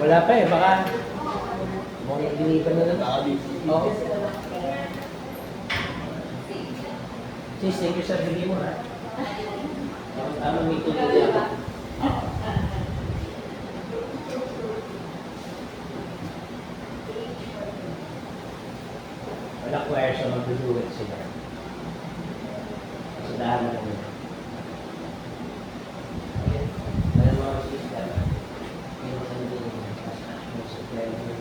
Wala pa eh, baka mukhang dinipan na lang. Oo. Sis, thank you sa bigay mo ha. May tuloy ako. Wala choir sa magduduwit sila. Sa daan na kami. Kaya mga sisla, pinsan din yung sa pleno.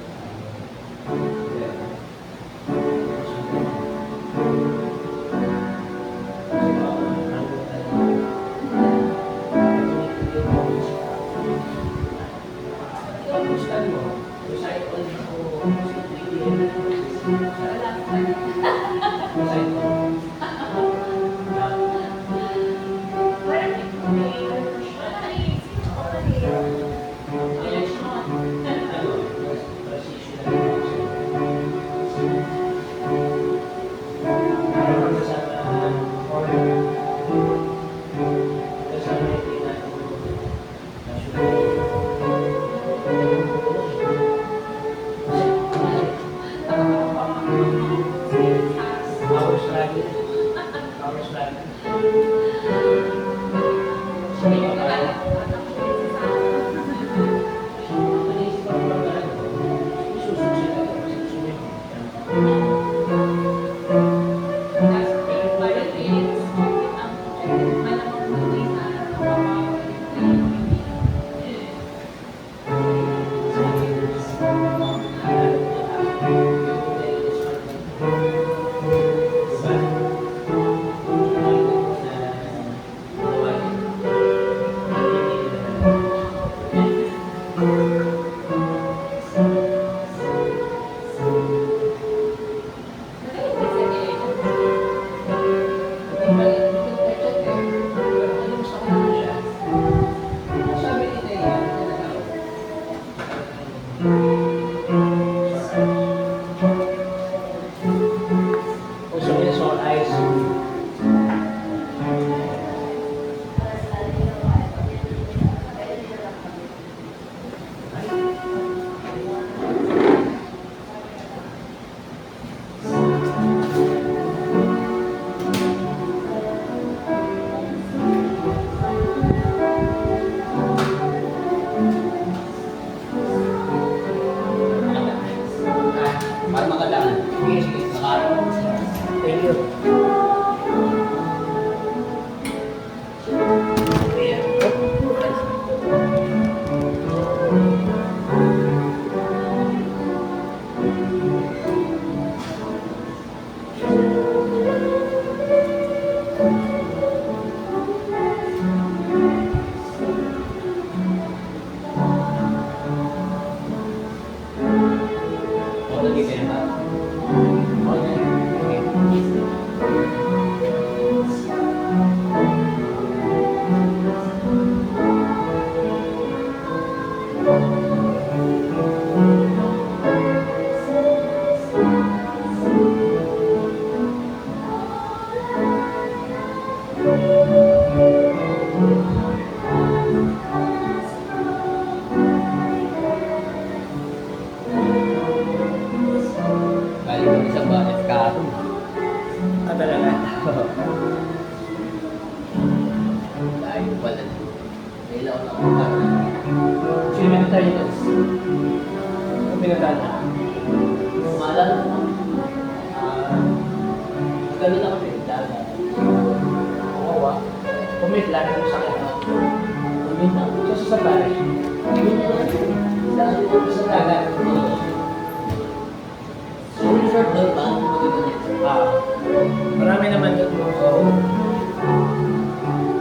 Marami naman yun.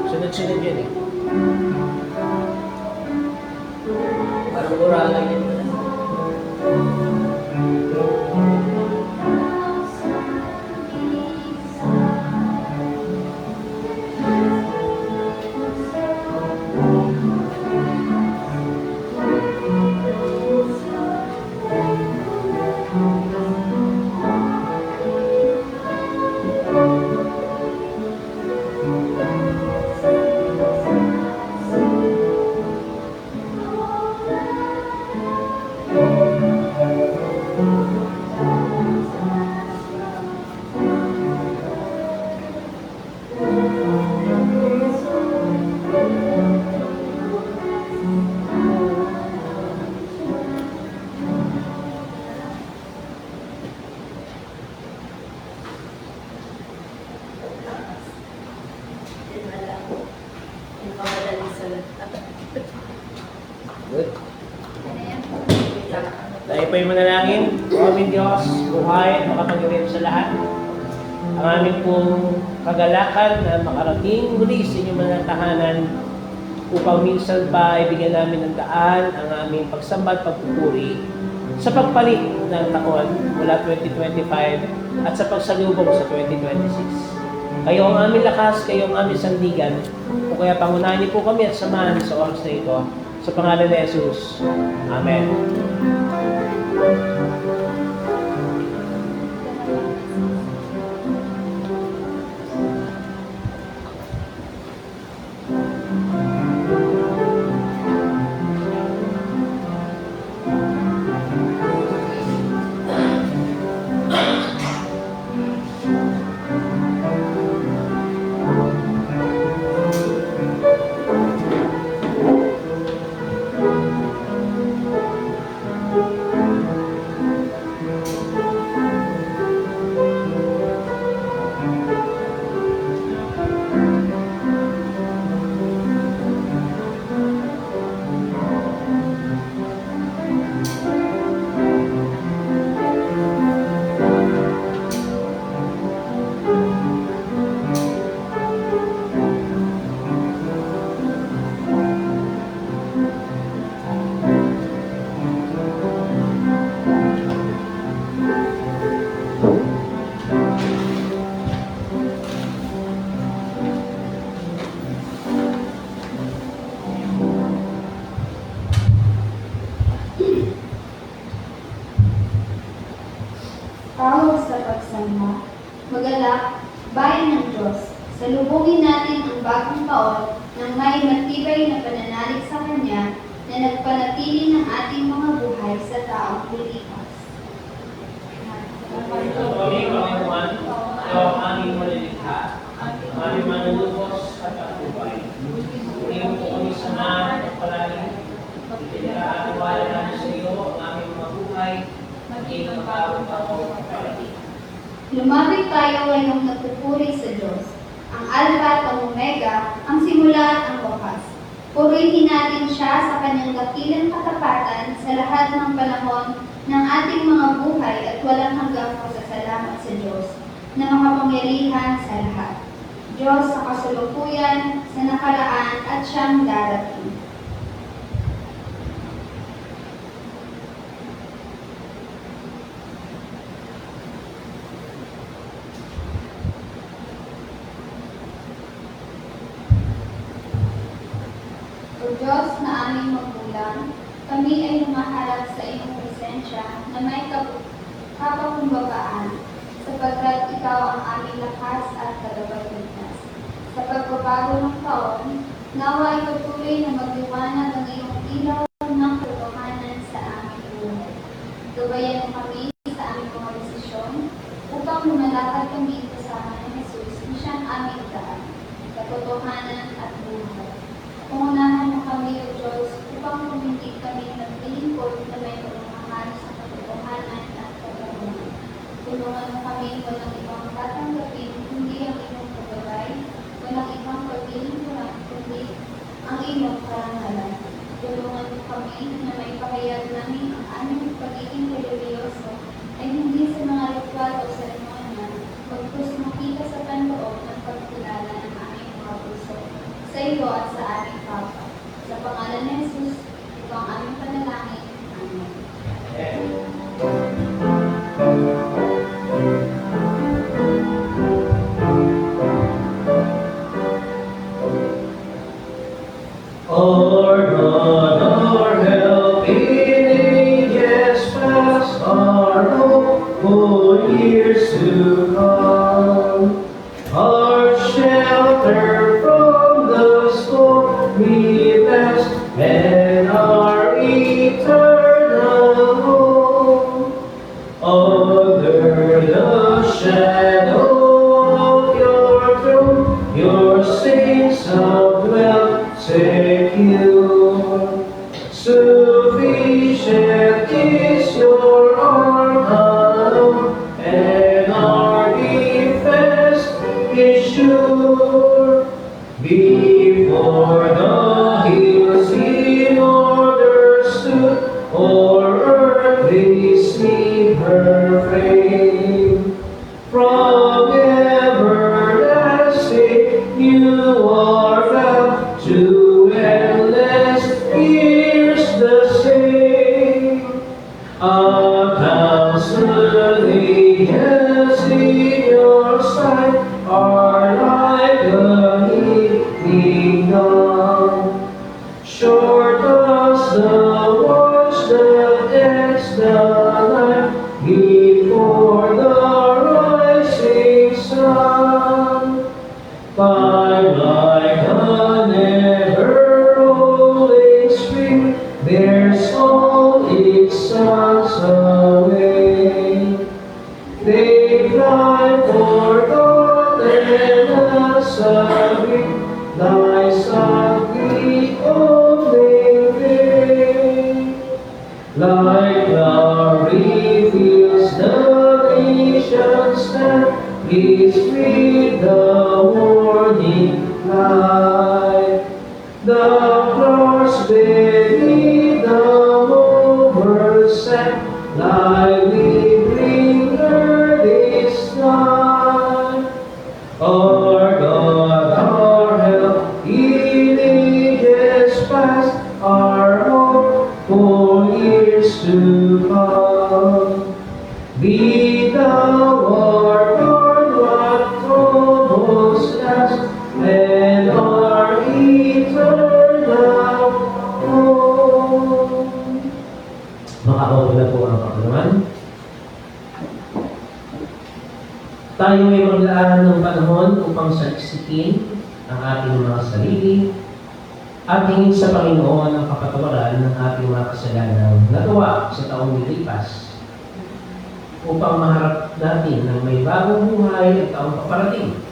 Sunod-sunod yun eh. Parang kurala yun. po'y manalangin. O aming Diyos, buhay at makapangyarihan sa lahat. Ang aming pong kagalakan na makarating muli sa inyong mga tahanan upang minsan pa ibigyan namin ng daan ang aming pagsamba at pagpupuri sa pagpalit ng taon mula 2025 at sa pagsalubong sa 2026. Kayo ang aming lakas, kayo ang aming sandigan, o kaya pangunahin niyo po kami at samahan sa oras na ito. Sa pangalan ni Jesus. Amen. Tawag sa pagsamba, magalak, bayan ng Diyos. Salubungin natin ang bagong taon ng may matibay na pananalig sa Kanya na nagpanatili ng ating mga buhay sa taong lilipas. Kami, Panginoon, ikaw ang aming malilikha, ang aming manunubos at patubay. Ngayon po kami samahan at palagi. Pinakaatiwala namin sa iyo ang aming mga buhay, maging ang bagong taon at palagi. Lumapit tayo ngayong nagpupuri sa Diyos, ang Alpha at ang Omega, ang simula at ang wakas. Purihin natin siya sa kanyang dakilang katapatan sa lahat ng panahon ng ating mga buhay at walang hanggang pasasalamat sa Diyos na makapangyarihan sa lahat. Diyos sa kasalukuyan, sa nakaraan at siyang darating. O Diyos na aming magulang, kami ay lumaharap sa iyong presensya na may kapakumbabaan, sapagkat ikaw ang aming lakas at tagapagligtas. Sa pagbabago ng taon, nawa ay patuloy na magliwanag ang iyong ilaw ng katotohanan sa aming buhay. Gabayan mo kami sa aming mga desisyon upang lumalakad kami kasama ni Jesus na siyang aming daan, katotohanan at buhay. Pangunahan mo kami, O Diyos, upang pumindig kami ng lingkod na may pagmamahal sa katotohanan at katotohanan. Tulungan mo kami walang ibang tatanggapin, kundi ang iyong pagbabay, walang ibang paglilingkuran, kundi ang iyong karangalan. Tulungan mo kami na may pahayag namin ang aming pagiging religyoso ay hindi sa mga ritual o seremonya, pagkus makita sa panloob ng pagkilala ng aming mga puso sa iyo at sa aming Papa. Sa pangalan ni Jesus, ito ang aming panalangin. Amen. Our God, our help in ages past, our hope for years to come, our shelter from the stormy past, and our eternal home. Under the shadow of your throne, your saints shall dwell secure. Sufficient is your arm alone, and our defense is sure. Before the hills in order stood, o'er earth they refrain. From everlasting, you are bound to endless years the same. A thousand angels in your sight are like an evening dawn. Short as the watch that ends the night before the rising sun. Time like an ever-rolling stream, their soul it sucks away. They fly forgotten as a dream, lies at the opening day. Like the reveals the nations stand, please read the warning light. The flowers beneath the moonward set, lively bringer this night. Our God, our help, in ages past, our hope for years to come. Be thou our Lord, what troubles last, and our eternal home. Makakaupo na po ang Panginoon. Tayo ay maglaan ng panahon upang saliksikin ang ating mga sarili at hingin sa Panginoon ang kapatawaran ng ating mga kasalanang nagawa sa taong nilipas upang maharap natin ng may bagong buhay at taong paparating.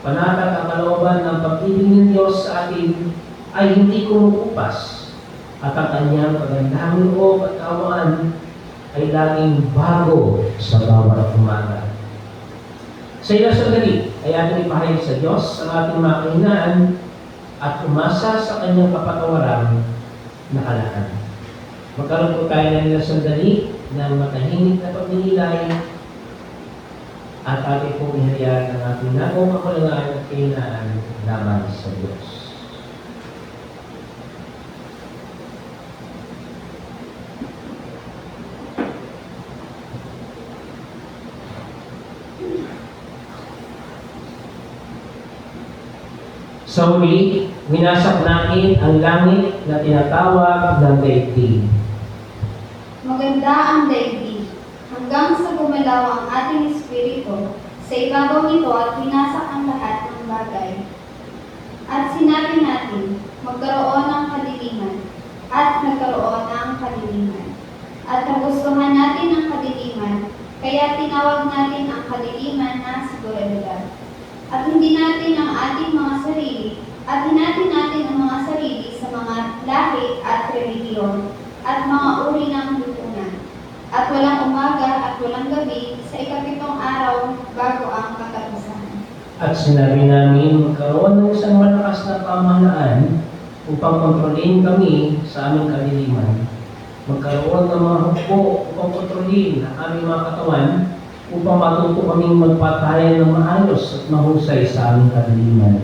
Panatag ang kalooban ng pag-ibig ng Diyos sa atin ay hindi kumukupas at ang kanyang kagandahang loob at kaawaan ay laging bago sa bawat umaga. Sa ilang sandali ay ating ipahayag sa Diyos ang ating mga kahinaan at umasa sa kanyang kapatawaran na kalakad. Magkaroon po tayo ng ilang sandali ng matahimik na pagninilay at ating pong ihayag ang ating nagawang kakulangan at kahinaan laban sa Diyos. Sa uli, winasak natin ang langit na tinatawag ng daigdig. Maganda ang daigdig, hanggang sa gumalaw ang ating espiritu, sa ibabaw nito at winasak ang lahat ng bagay. At sinabi natin, magkaroon ng kadiliman, at nagkaroon ng kadiliman. At nagustuhan natin ang kadiliman, kaya tinawag natin ang kadiliman na seguridad. At hindi natin ang ating mga sarili, at hinati natin ang mga sarili sa mga lahi at relihiyon, at mga uri ng lipunan. At walang umaga at walang gabi sa ikapitong araw bago ang katapusan. At sinabi namin, magkaroon ng isang malakas na pamahalaan upang kontrolin kami sa aming kadiliman. Magkaroon ng mga hukbo upang kontrolin ang aming mga katawan upang matuto kaming magpatayan ng maayos at mahusay sa aming kadiliman.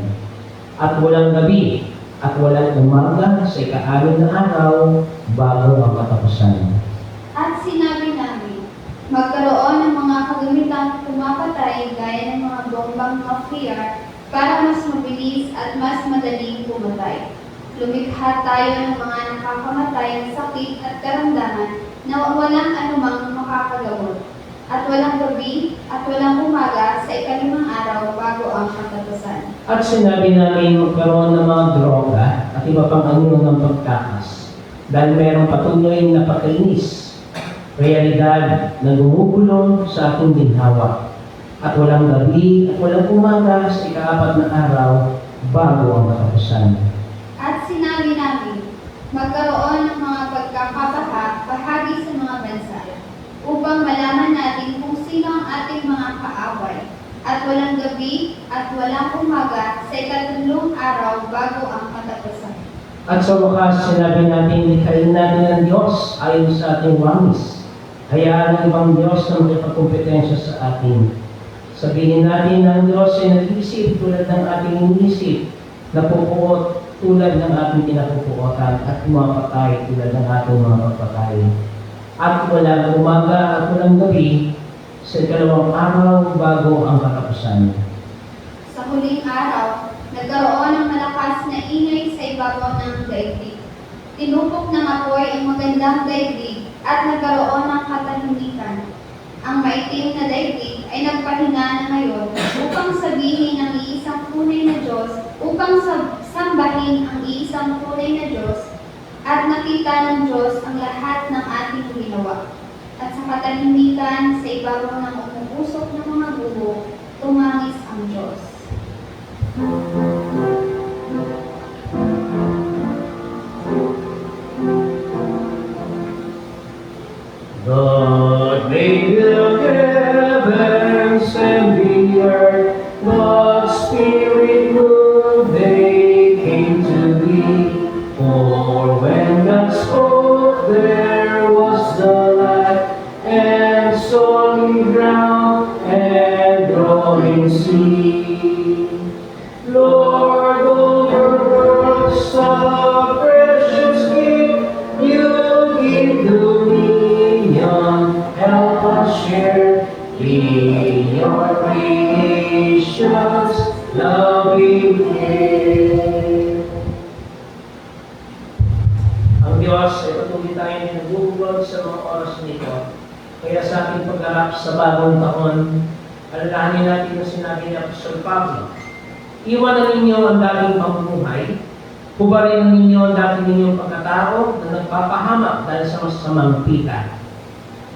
At walang gabi at walang umaga sa ika-6 na araw bago ang katapusan. At sinabi namin, magkaroon ng mga kagamitang pumapatay gaya ng mga bombang nuclear para mas mabilis at mas madaling pumatay. Lumikha tayo ng mga nakakamatay ng sakit at karamdaman na walang anumang makakagamot. At walang gabi at walang umaga sa ika-5 araw bago ang katapusan. At sinabi namin magkaroon ng mga droga at iba pang anyo ng pagtakas dahil mayroong patuloy na pagkainis, realidad na gumugulo sa ating ginhawa. At walang gabi at walang umaga sa ika-4 na araw bago ang katapusan. At sinabi namin, magkaroon ng mga pagkakabaha bahagi sa mga bansa upang malaman natin kung sino ang ating mga kaaway. At walang gabi at walang umaga sa ika-3 araw bago ang katapusan. At sa wakas, sinabi natin, likhain natin ng Diyos ayon sa ating wangis. Hayaan ang ibang Diyos na makipagkompetensya sa atin. Sabihin natin na ang Diyos ay nag-iisip tulad ng ating iniisip, napupuot tulad ng ating pinapupuotan, at pumapatay tulad ng ating mga pagpatay. At walang umaga at walang gabi sa ikalawang araw bago ang katapusan. Sa huling araw, nagkaroon ng malakas na ingay sa ibabaw ng daigdig. Tinupok ng apoy ang magandang daigdig at nagkaroon ng katahimikan. Ang maitim na daigdig ay nagpahinga na ngayon upang sabihin ang iisang tunay na Diyos, upang sambahin ang iisang tunay na Diyos, at nakita ng Diyos ang lahat ng ating ginawa. At sa katahimikan sa ibabaw ng umuusok ng mga bubog, tumangis ang Diyos. God made the heavens and the earth, God's Spirit moved, they came to be. For when God spoke, there was the light, and solid ground, and rolling sea. Lord, all your works are precious gift, you give dominion, help us share in your creations, loving care. Ang Diyos ay patuloy tayo na nagugulog sa mga oras nito. Kaya sa ating pagharap sa bagong taon, alalahanin natin na sinabi ni Apostol Pablo, iwanan ninyo ang dating pamumuhay, hubarin ninyo ang dating ninyong pagkatao na nagpapahamak dahil sa masasamang pita.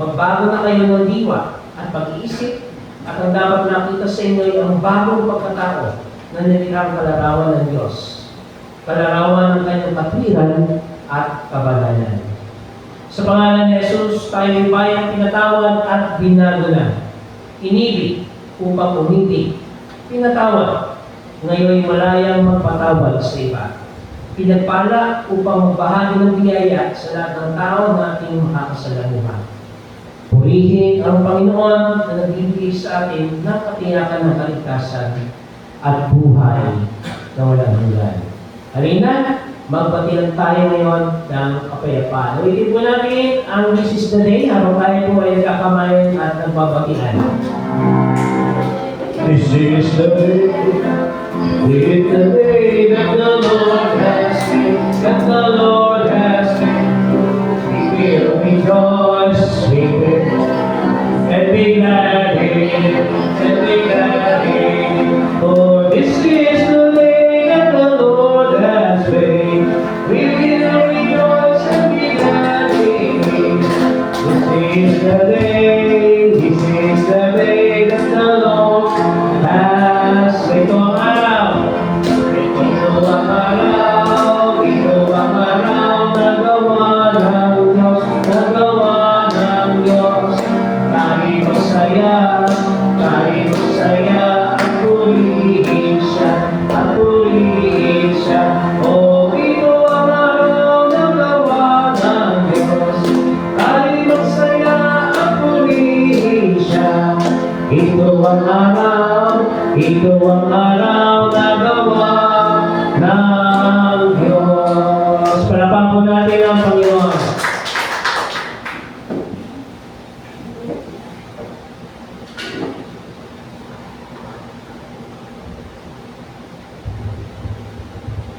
Magbago na kayo ng diwa at pag-iisip, at ang dapat nakita sa inyo ay ang bagong pagkatao na nilirang kalarawan ng Diyos, kalarawan ng kanyang katwiran at kabanalan. Sa pangalan ni Jesus, tayo bayang pinatawad at binago na. Inibig upang umibig. Pinatawad, ngayon malayang magpatawad sa iba. Pinagpala upang magbahagi ng biyaya sa lahat ng tao na ating makakasalamuhan. Purihin ang Panginoon na nagbibigay sa atin ng katiyakan ng kaligtasan at buhay na walang hanggan. Halina, magpatilang tayo ngayon ng kapayapaan. Ulitin po natin ang This is the Day habang tayo po ay nagkakamayan at nagbabatian. This is the day, this is the day that the Lord has made, that the Lord has made. We will rejoice, we will, and be glad in it, and be glad in it. For this is the day that the Lord has made. We will rejoice and be glad in it. This is the day, this is the day that the Lord has made. Ito ang araw, ito ang araw, ito ang araw na gawa ng Diyos, na gawa ng Diyos. Tayo masaya, at purihin siya, at purihin siya. Oh, ito ang araw na gawa ng Diyos. Tayo masaya, at purihin siya. Ito ang araw na gawa ng Diyos. Palapan po natin ang Panginoon.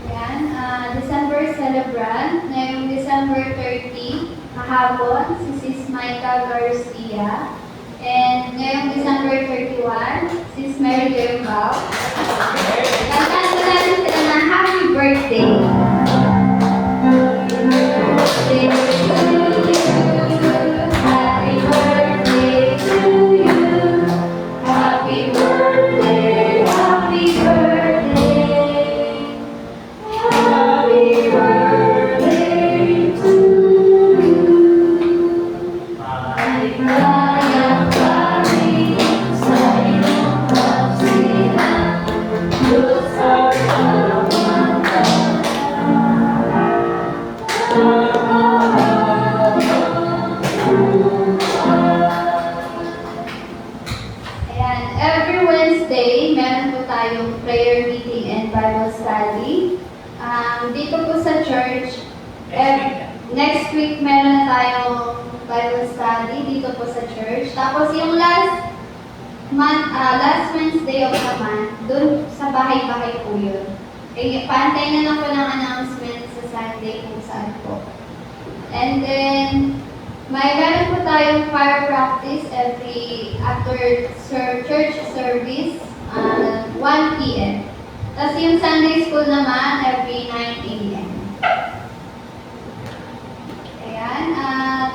Yan, December celebrant, ngayong December 30, kahapon, si Sis Micah Garcia. And ngayong December 31, Sis Mary Joymbao. Kantaan ko natin sila na happy birthday. Happy birthday to you. Happy birthday, happy birthday. Happy birthday to you. Maligayang kami sa iyong kapsilan, Diyos at Amang tayong prayer meeting and Bible study. Dito po sa church, next week meron na tayong Bible study dito po sa church. Tapos yung last Wednesday of the month, dun sa bahay-bahay po yun. Paantay na lang po ng announcement sa Sunday kung saan po. And then, meron po tayong fire practice after church service, 1 p.m. Tapos yung Sunday school naman, every 9 a.m. Ayan, at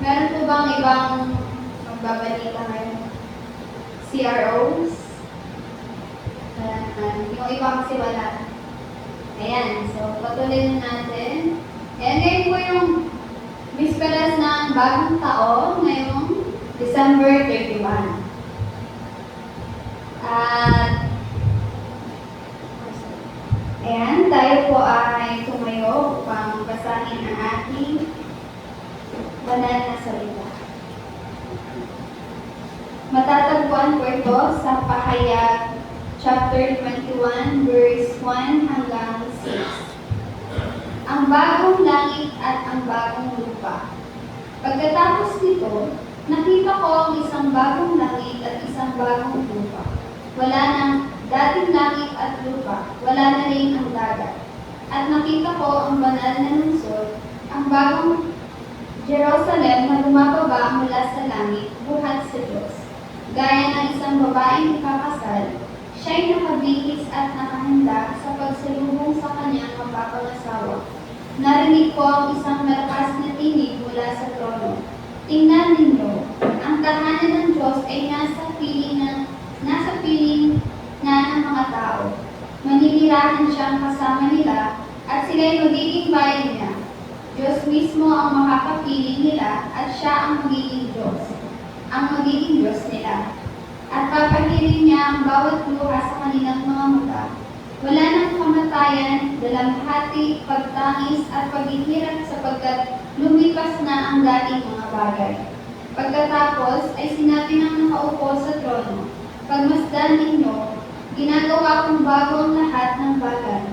meron po bang ibang magbabalita ngayon? CROs? Yung iba kasi wala. Ayan, so patuloy na natin. Ayan, ngayon po yung bisperas ng bagong taon, ngayong December 31. At ayan, tayo po ay tumayo upang basahin ang ating banal na salita. Matatagpuan po ito sa Pahayag chapter 21, verse 1 hanggang 6. Ang bagong langit at ang bagong lupa. Pagkatapos nito, nakita ko ang isang bagong langit at isang bagong lupa. Wala nang dating langit at lupa, wala na rin ang dagat. At nakita ko ang banal na lungsod, ang bagong Jerusalem na bumababa mula sa langit, buhat sa Diyos. Gaya ng isang babaeng ikakasal, siya'y nakabihis at nakahanda sa pagsalubong sa kanyang mapapangasawa. Narinig ko ang isang malakas na tinig mula sa trono. Tingnan ninyo, ang tahanan ng Diyos ay nasa piling na ng mga tao. Maninirahan siyang kasama nila at sila'y magiging bayan niya. Diyos mismo ang makakapiling nila at siya ang magiging Diyos. Ang magiging Diyos nila. At papahirin niya ang bawat luha sa kanilang mga mata. Wala nang kamatayan, dalamhati, pagtangis at paghihirap sapagkat lumipas na ang dating mga bagay. Pagkatapos ay sinabi ng nakaupo sa trono, pagmasdan ninyo, ginagawa kong bago ang lahat ng bagay.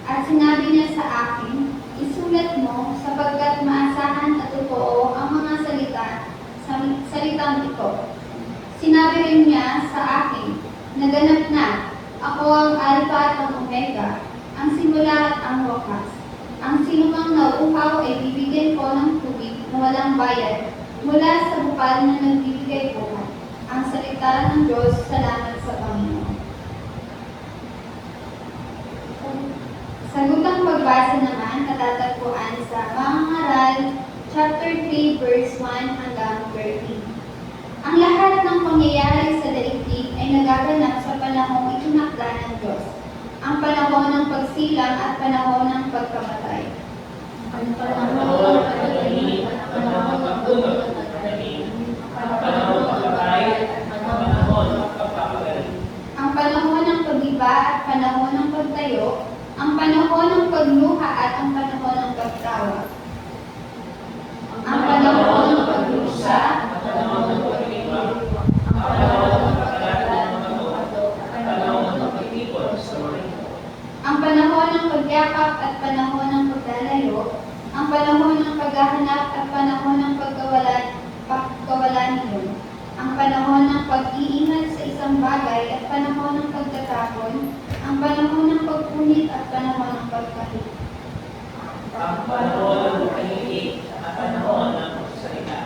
At sinabi niya sa akin, isulat mo sapagkat maasahan at totoo ang mga salitang ito. Sinabi rin niya sa akin, naganap na, ako ang Alpha at ang Omega, ang simula at ang wakas. Ang sinumang nauuhaw ay bibigyan ko ng tubig na walang bayad mula sa bukal na nagbibigay buhay. Ang salita ng Diyos, salamat sa Panginoon. Sagutang pagbasa naman, katatagpuan sa Mga Ngaral, chapter 3, verse 1 hanggang 13. Ang lahat ng pangyayari sa daigdig ay nagaganap sa panahong itinakda ng Diyos, ang panahon ng pagsilang at panahon ng pagkamatay. Ang panahon ng pag-ibig, ang panahon ng pagdunod, ang panahon ng pagkakay, ang panahon ng pagpapagaling. Ang panahon ng pag-iba at panahon ng pagtayo, ang panahon ng pagluha at ang panahon ng pagtawa. Ang panahon ng paglusa, ang panahon ng pag-ibig, ang panahon ng pagkakalat ng mga to, ang panahon ng pag-ipon sa mga ito. ang panahon ng pagyakap at panahon ng pagdalayo, ang panahon ng paghahanap at panahon ng pagkawalan niyo, ang panahon ng pag-iingat sa isang bagay at panahon ng pagtatapon, ang panahon ng pagpunit at panahon ng pagkahit. Ang panahon ng pag-ibig at panahon ng pagsasalita.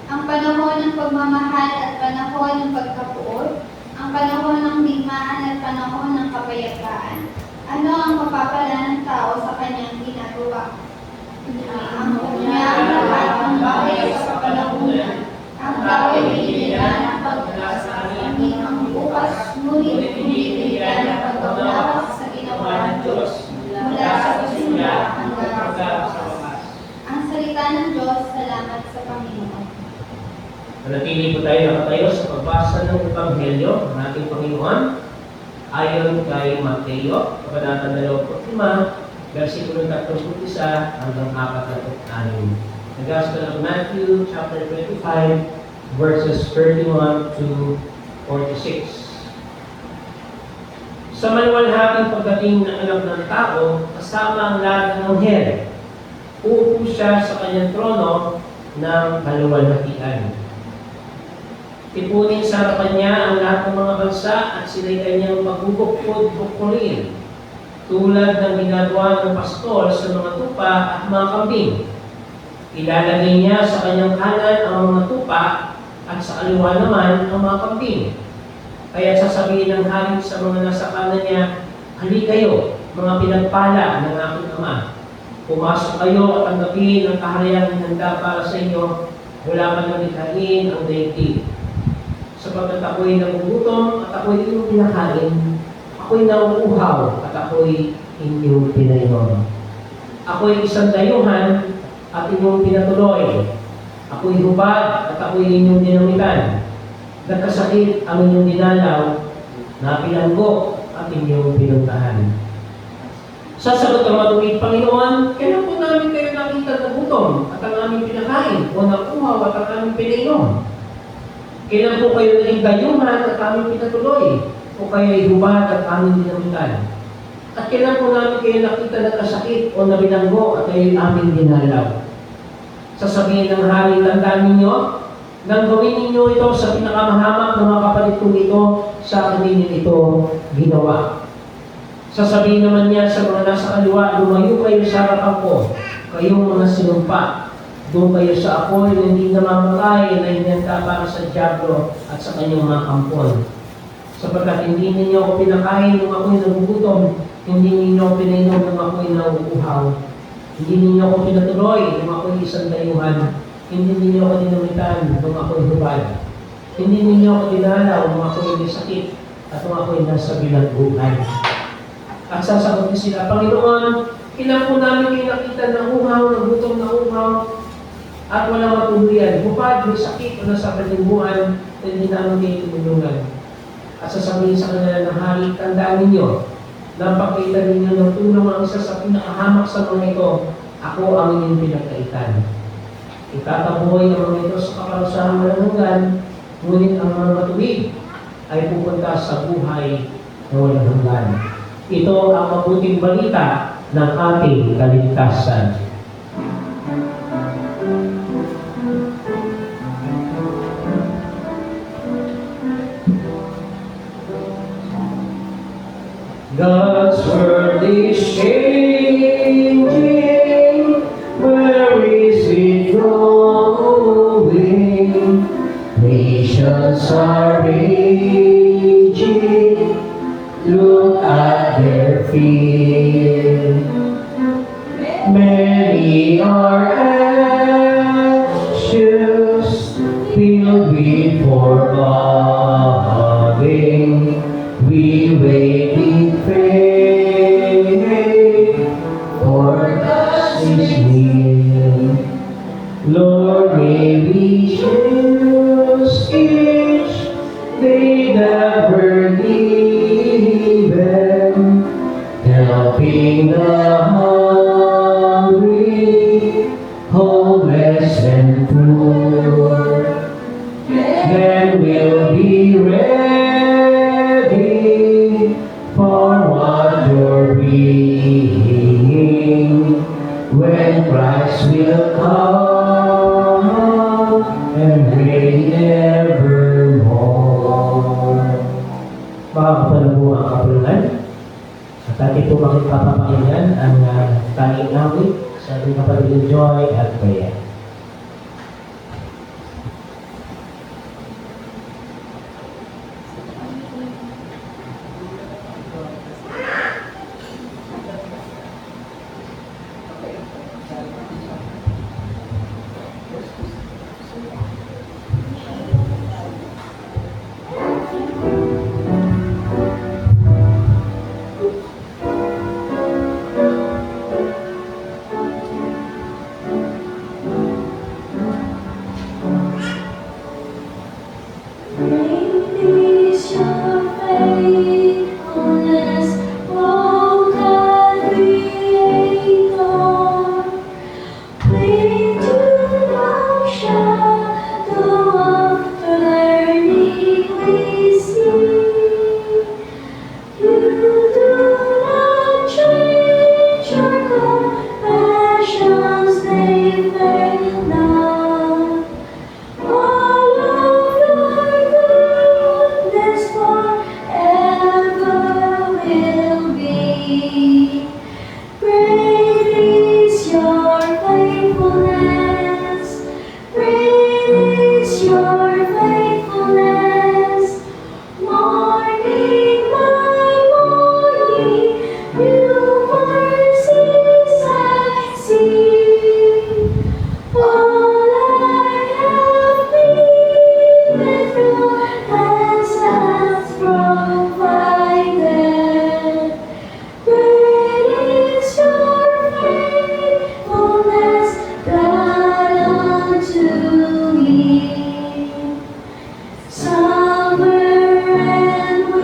Ang panahon ng pagmamahal at panahon ng pagkapuot, ang panahon ng digmaan at panahon ng kapayapaan. Ano ang mapapala ng tao sa kanyang ginagawa? Ang kanyang lahat ng bagay sa palamunan. Ang tao ay binigyan ng pagkasa ang bukas, ngunit hindi binigyan ng pagkawala sa ginawa ng Diyos mula sa simula hanggang sa wakas. Ang salita ng Diyos, salamat sa Panginoon. Manatili po tayo nakatayo sa pagbasa ng Ebanghelyo ng ating Panginoon ayon kay Mateo, Kabanata 25, versikulo 31 hanggang 46. The Gospel of Matthew, chapter 25, verses 31 to 46. Sa maluwalhating pagdating ng anak ng tao, kasama ang lahat ng anghel, uupo siya sa kanyang trono ng kaluwalhatian. Tipunin sa harapan niya ang lahat ng mga bansa at sila'y kanyang magbubukod-bukulin, tulad ng ginagawa ng pastor sa mga tupa at mga kambing. Ilalagay niya sa kanyang kanan ang mga tupa at sa kaliwa naman ang mga kambing. Kaya sasabihin ng hari sa mga nasa kanan niya, "Hali kayo, mga pinagpala ng aking Ama. Pumasok kayo at tanggapin ang kaharian ng handa para sa inyo, wala man nang likhain ang daigdig. Sapagkat ako'y nagugutom at ako'y inyong pinakain, ako'y nauuhaw at ako'y inyong pinainom. Ako'y isang dayuhan at inyong pinatuloy. Ako'y hubad at ako'y inyong dinamitan. Nagkasakit ang inyong dinalaw, napilanggo at inyong pinuntahan." Sasagot ang matuwid, "Panginoon, kailan po namin kayo nakita na gutom at ang aming pinakain o nakuhaw at ang aming pinainom? Kailan po kayo naging dayuhan at aming pinatuloy o kayo'y hubad at aming dinamitan? At kailan po namin kayo nakita nagkasakit o nabilanggo at kayo'y aming dinalaw?" Sasabihin ng hari, "Tandaan ninyo, nang gawin ninyo ito sa pinakamahamak na mga kapalit kong ito, sa akin ninyo ito ginawa." Sasabihin naman niya sa mga nasa kaliwa, "Lumayo kayo sa harapan ko, kayong mga sinumpa. Doon kayo sa apoy na hindi namamatay na hinanda para sa diablo at sa kanyang mga kampon. Sapagkat hindi ninyo ako pinakain nung ako'y nagugutom, hindi ninyo ako pinainom nung ako'y nauuhaw. Hindi ninyo ako pinatuloy nung ako'y isang dayuhan, hindi ninyo ako dinamitan nung ako'y hubad. Hindi ninyo ako dinalaw nung ako'y may sakit at nung ako'y nasa bilangguan." At sasagot sila, "Panginoon, kailan po namin kayo nakita na uhaw, nagutom na uhaw, at walang matuluyan, hubad, may sakit o nasa kalingbuhan, na hindi namin kayo tinulungan." At sasabihin sa kanila ng hari, "Tandaan ninyo, napakita ninyo ng tulong ang isa sa pinakahamak sa mga ito, ako ang inyong pinagkaitan. Itatabuhay ang mga ito sa kaparusahan walang hanggan, ngunit ang mga matuwid ay pupunta sa buhay na walang hanggan." Ito ang mabuting balita ng ating kaligtasan. God's word is changing, where is it going? Nations are raging, look at their fear. Many are anxious, filled with foreboding. We wait in faith, for God is near. Lord, may we choose each day that we're given, helping the hungry, homeless and poor. Then we'll be ready for what you're bringing, when Christ will come and reign evermore. Mga kapalabuang kapulunan, at ating po makipapapakinggan ang tanging awit sa ating kapatid Joy at Bea.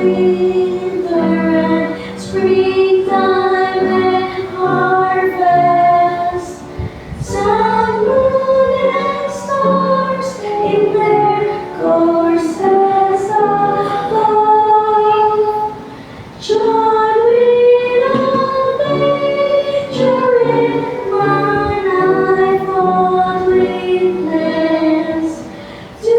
winter and springtime and harvest. Sun, moon, and stars in their courses above. Joy without nature in my life on witness to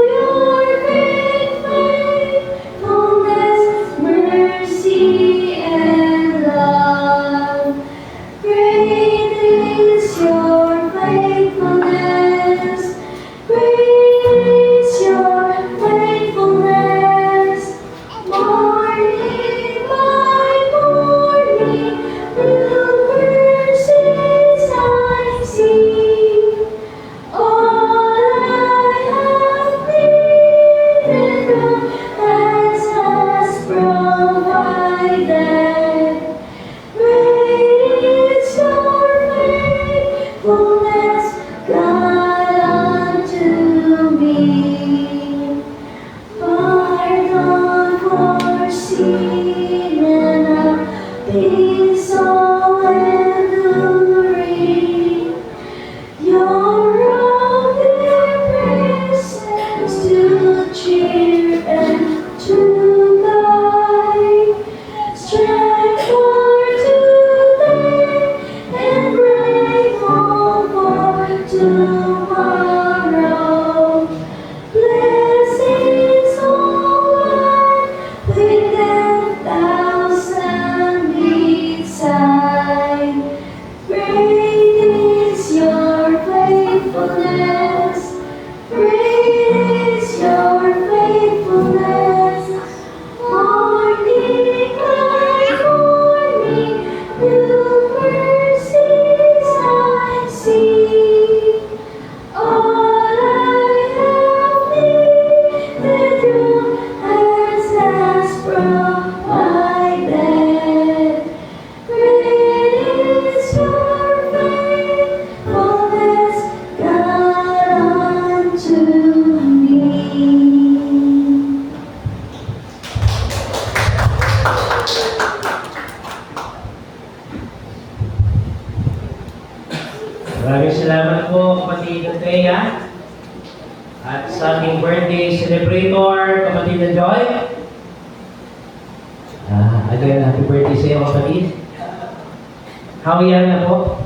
your great faithfulness, mercy, and love. Great is your faithfulness. Great is your faithfulness. Morning by morning, new mercies I see. All I have needed, your hands has provided. Great is your faithfulness, God, unto me. Pardon for sin and a peace all enduring. Your loving presence to cheer and to guide. Strength for today and brave hope for tomorrow. Blessings all with 10,000 beside. Great is your faithfulness. Great is your faithfulness. Morning by morning, new mercies I see. All I have needed, your hands has provided. Great is your faithfulness, God, unto me. Maraming salamat po, kapatid Andrea. At sa aking birthday celebrator, kapatid na Joy. Again, happy birthday sa iyo, kapatid. How young na po?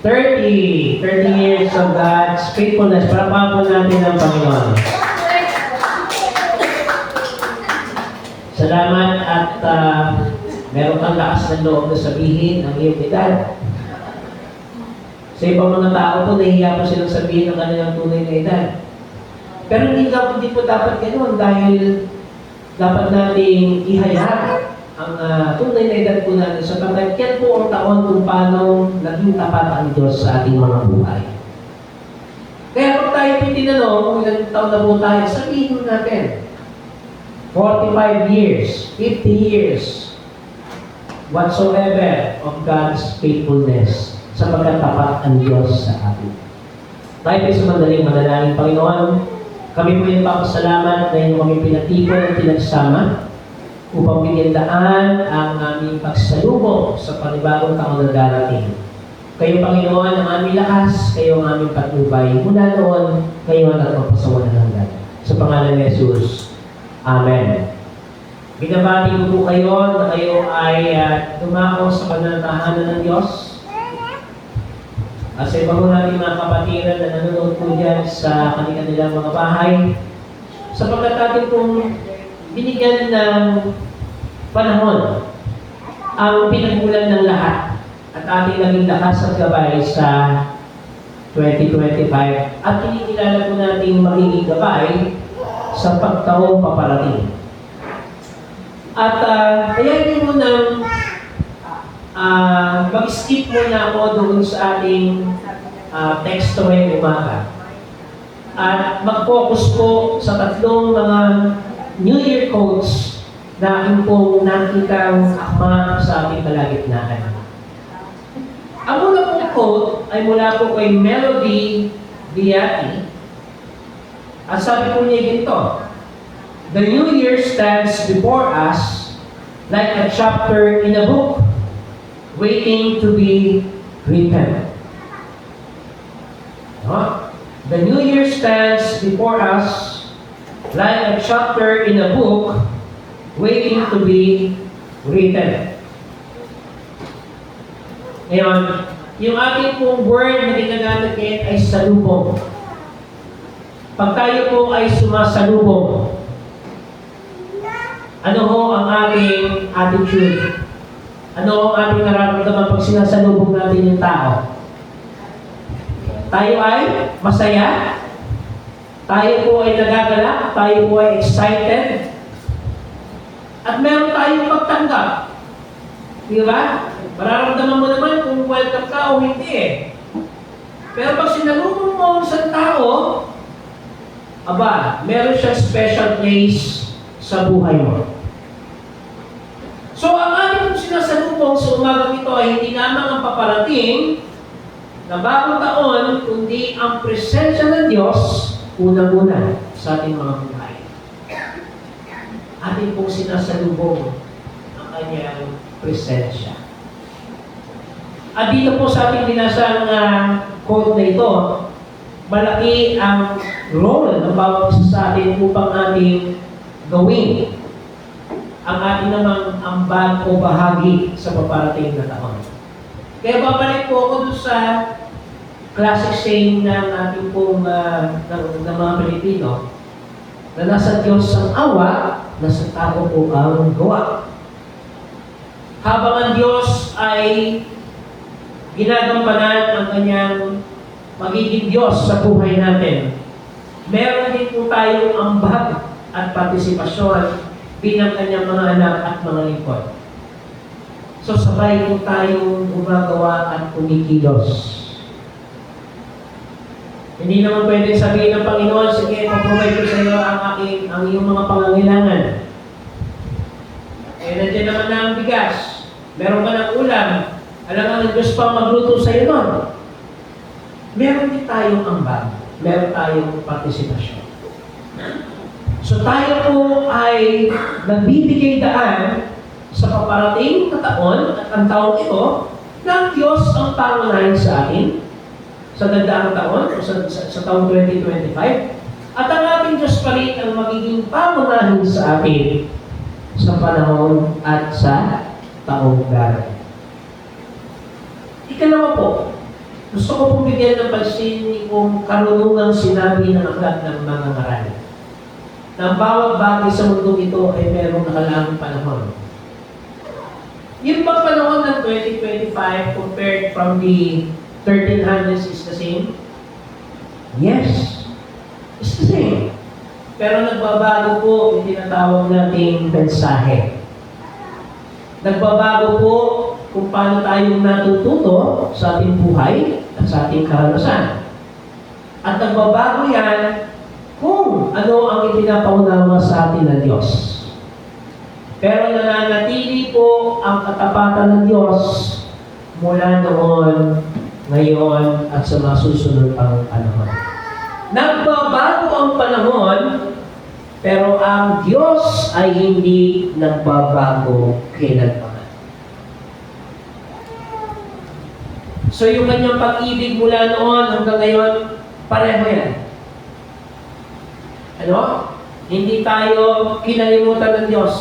30 years of God's faithfulness. Parapahan po natin ang Panginoon. Salamat at meron kang lakas ng loob na sabihin ang iyong edad. Sa ibang mga tao po, nahihiya po silang sabihin ng kanilang tunay na edad. Pero hindi po dapat ganoon dahil dapat nating ihayag ang tunay na edad po natin sapagkat yan po ang taon kung paano naging tapat ang Diyos sa ating mga buhay. Kaya kung tayo po tinanong kung ilang taon na po tayo, sabihin natin, 45 years, 50 years, whatsoever of God's faithfulness sapagkat tapat ang Diyos sa atin. Tayo po sa mandaling manalangin, Panginoon, kami po yung papasalamat na yung kami pinatipon at pinagsama upang bigyan daan ang aming pagsalubong sa panibagong taon na darating. Kayo, Panginoon, ang aming lakas, kayo ang aming patnubay. Mula noon, kayo ang nagpapasawa ng hanggan. Sa pangalan ni Jesus. Amen. Binabati ko po kayo na kayo ay dumako sa pananatahanan ng Diyos. At sa iba po natin mga kapatiran na nanonood po dyan sa kanilang mga bahay, sapagkat atin pong binigyan ng panahon ang pinagmulan ng lahat at ating naging lakas at gabay sa 2025 at kinikilala po natin magiging gabay sa pagtaong paparating. At kaya hindi mo nang mag-skip muna ako doon sa ating teksto ngayong umaga. At mag-focus po sa tatlong mga New Year quotes na aking pong nakitang akma sa ating kalagitnaan. Ang una pong quote ay mula po kay Melody Diati. At sabi po niya ganito, The new year stands before us like a chapter in a book waiting to be written. No? The new year stands before us like a chapter in a book waiting to be written. Ngayon, yung ating pong word na ginagamit ngayon ay salubong. Pag tayo po ay sumasalubong, ano ho ang ating attitude? Ano ho ang ating nararamdaman pag sinasalubong natin yung tao? Tayo ay masaya? Tayo po ay nagagalak? Tayo po ay excited? At meron tayong pagtanggap. Di ba? Mararamdaman mo naman kung welcome ka o hindi eh. Pero pag sinalubong mo sa tao, aba, meron siyang special place sa buhay mo. So, ang ating sinasalubong sa umagang ito ay hindi lamang ang paparating na bagong taon, kundi ang presensya ng Diyos unang-una sa ating mga buhay. Ating pong sinasalubong ang kanyang presensya. At dito po sa ating binasang quote na ito, malaki ang role ng bawat isa sa atin upang ating gawin ang ating namang ambag o bahagi sa paparating na taon. Kaya babalik po ako doon sa classic saying ng ating pong ng mga Pilipino na nasa Diyos ang awa, nasa tao po ang gawa. Habang ang Diyos ay ginagampanan ang kanyang magiging Diyos sa buhay natin, meron din po tayong ambag at partisipasyon bilang kanyang mga anak at mga lingkod. So sabay po tayong gumagawa at kumikilos. Hindi naman pwede sabihin ng Panginoon, sige, pag-provide ko sa iyo ang iyong mga pangangailangan. Eh, nandiyan naman na ang bigas. Meron ka ng ulam. Alam nga ng Diyos pa magluto sa iyo nun. Meron din tayong ambag. Meron tayong partisipasyon. So tayo po ay nagbibigay daan sa paparating na taon at ang taon ito ng Diyos ang pangunahin sa atin sa nagdaang taon o sa taong 2025 at ang ating Diyos pa rin ang magiging pangunahin sa atin sa panahon at sa taong darating. Ikalawa po, gusto ko pong bigyan ng pansin kung karunungang sinabi ng aklat ng mga ngaral na bawat bagay sa mundong ito ay merong nakalaang panahon. Yung bang panahon ng 2025 compared from the 1300s is the same? Yes, it's the same. Pero nagbabago po yung tinatawag nating mensahe. Nagbabago po kung paano tayong natututo sa ating buhay at sa ating karanasan. At nagbabago yan kung ano ang ipinapaunawa sa atin ng Diyos. Pero nananatili po ang katapatan ng Diyos mula noon, ngayon, at sa mga susunod pang panahon. Nagbabago ang panahon, pero ang Diyos ay hindi nagbabago kailanman. So yung kanyang pag-ibig mula noon hanggang ngayon, pareho yan. Ano? Hindi tayo kinalimutan ng Diyos.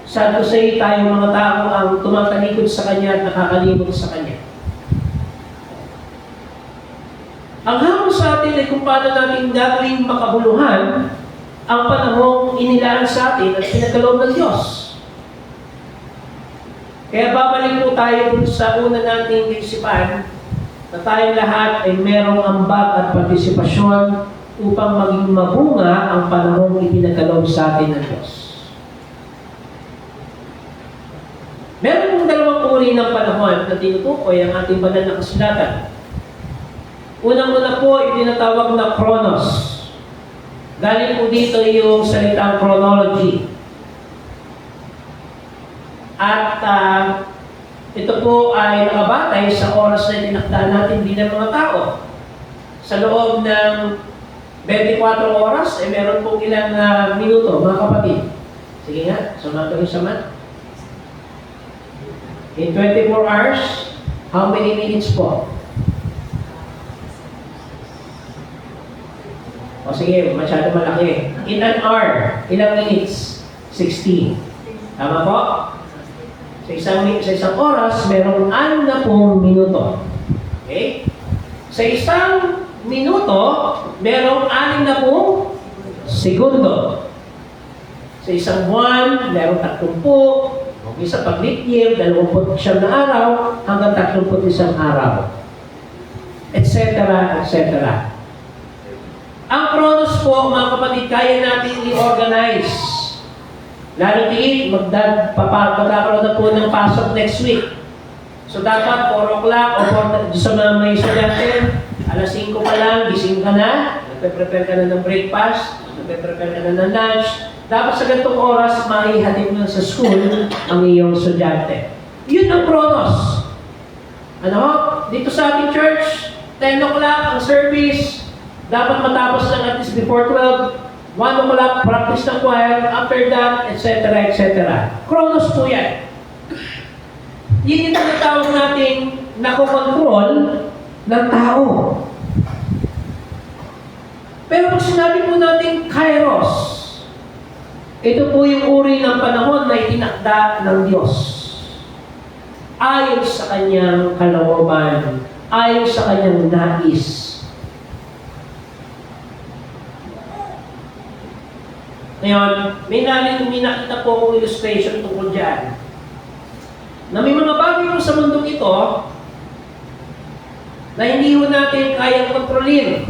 Sad to say, tayo mga tao ang tumatalikod sa Kanya at nakakalimot sa Kanya. Ang hamon sa atin ay kung paano natin gagawing makabuluhan ang panahong inilaan sa atin at pinagkaloob ng Diyos. Kaya babalik po tayo sa una nating isipan na tayong lahat ay merong ambag at partisipasyon upang maging mabunga ang panahong ipinagkaloob sa atin ng Diyos. Meron pong dalawang uri ng panahon na tinutukoy ang ating banal na kasulatan. Unang-una po, itinatawag na Chronos. Galing po dito yung salitang chronology. At ito po ay nakabatay sa oras na tinakda natin bilang mga tao. Sa loob ng 24 oras, meron pong ilang minuto, mga kapatid. Sige nga, sumagot kayo sa math. In 24 hours, how many minutes po? O sige, masyado malaki. In an hour, ilang minutes? 60. Tama po? Sa isang oras, merong 60 minuto. Okay? Sa isang minuto, merong 60 segundo. Sa isang buwan, merong 30. O isa pag leap year, 29 na araw, hanggang 31 araw. Etc. etc. Ang Chronos po, mga kapatid, kaya natin i-organize. Lalo tingin, magkakaroon na po ng pasok next week. So dapat 4 o'clock o 4, sa mga may estudyante, alas 5 pa lang, gising ka na, nagpe-prepare ka na ng breakfast, nagpe-prepare ka na ng lunch. Dapat sa ganitong oras, maihatid mo sa school ang iyong estudyante. Yun ang Chronos. Ano? Dito sa ating church, 10 o'clock ang service, dapat matapos lang at least before 12, 1 o'clock, practice ng choir, after that, etc., etc. Chronos po yan. Yun yung tinatawag nating nakokontrol ng tao. Pero pag sinabi po natin Kairos, ito po yung uri ng panahon na itinakda ng Diyos. Ayon sa kanyang kalooban, ayon sa kanyang nais. Ngayon, may nakita po akong illustration tungkol dyan. Na may mga bagay sa mundong ito na hindi ho natin kayang kontrolin.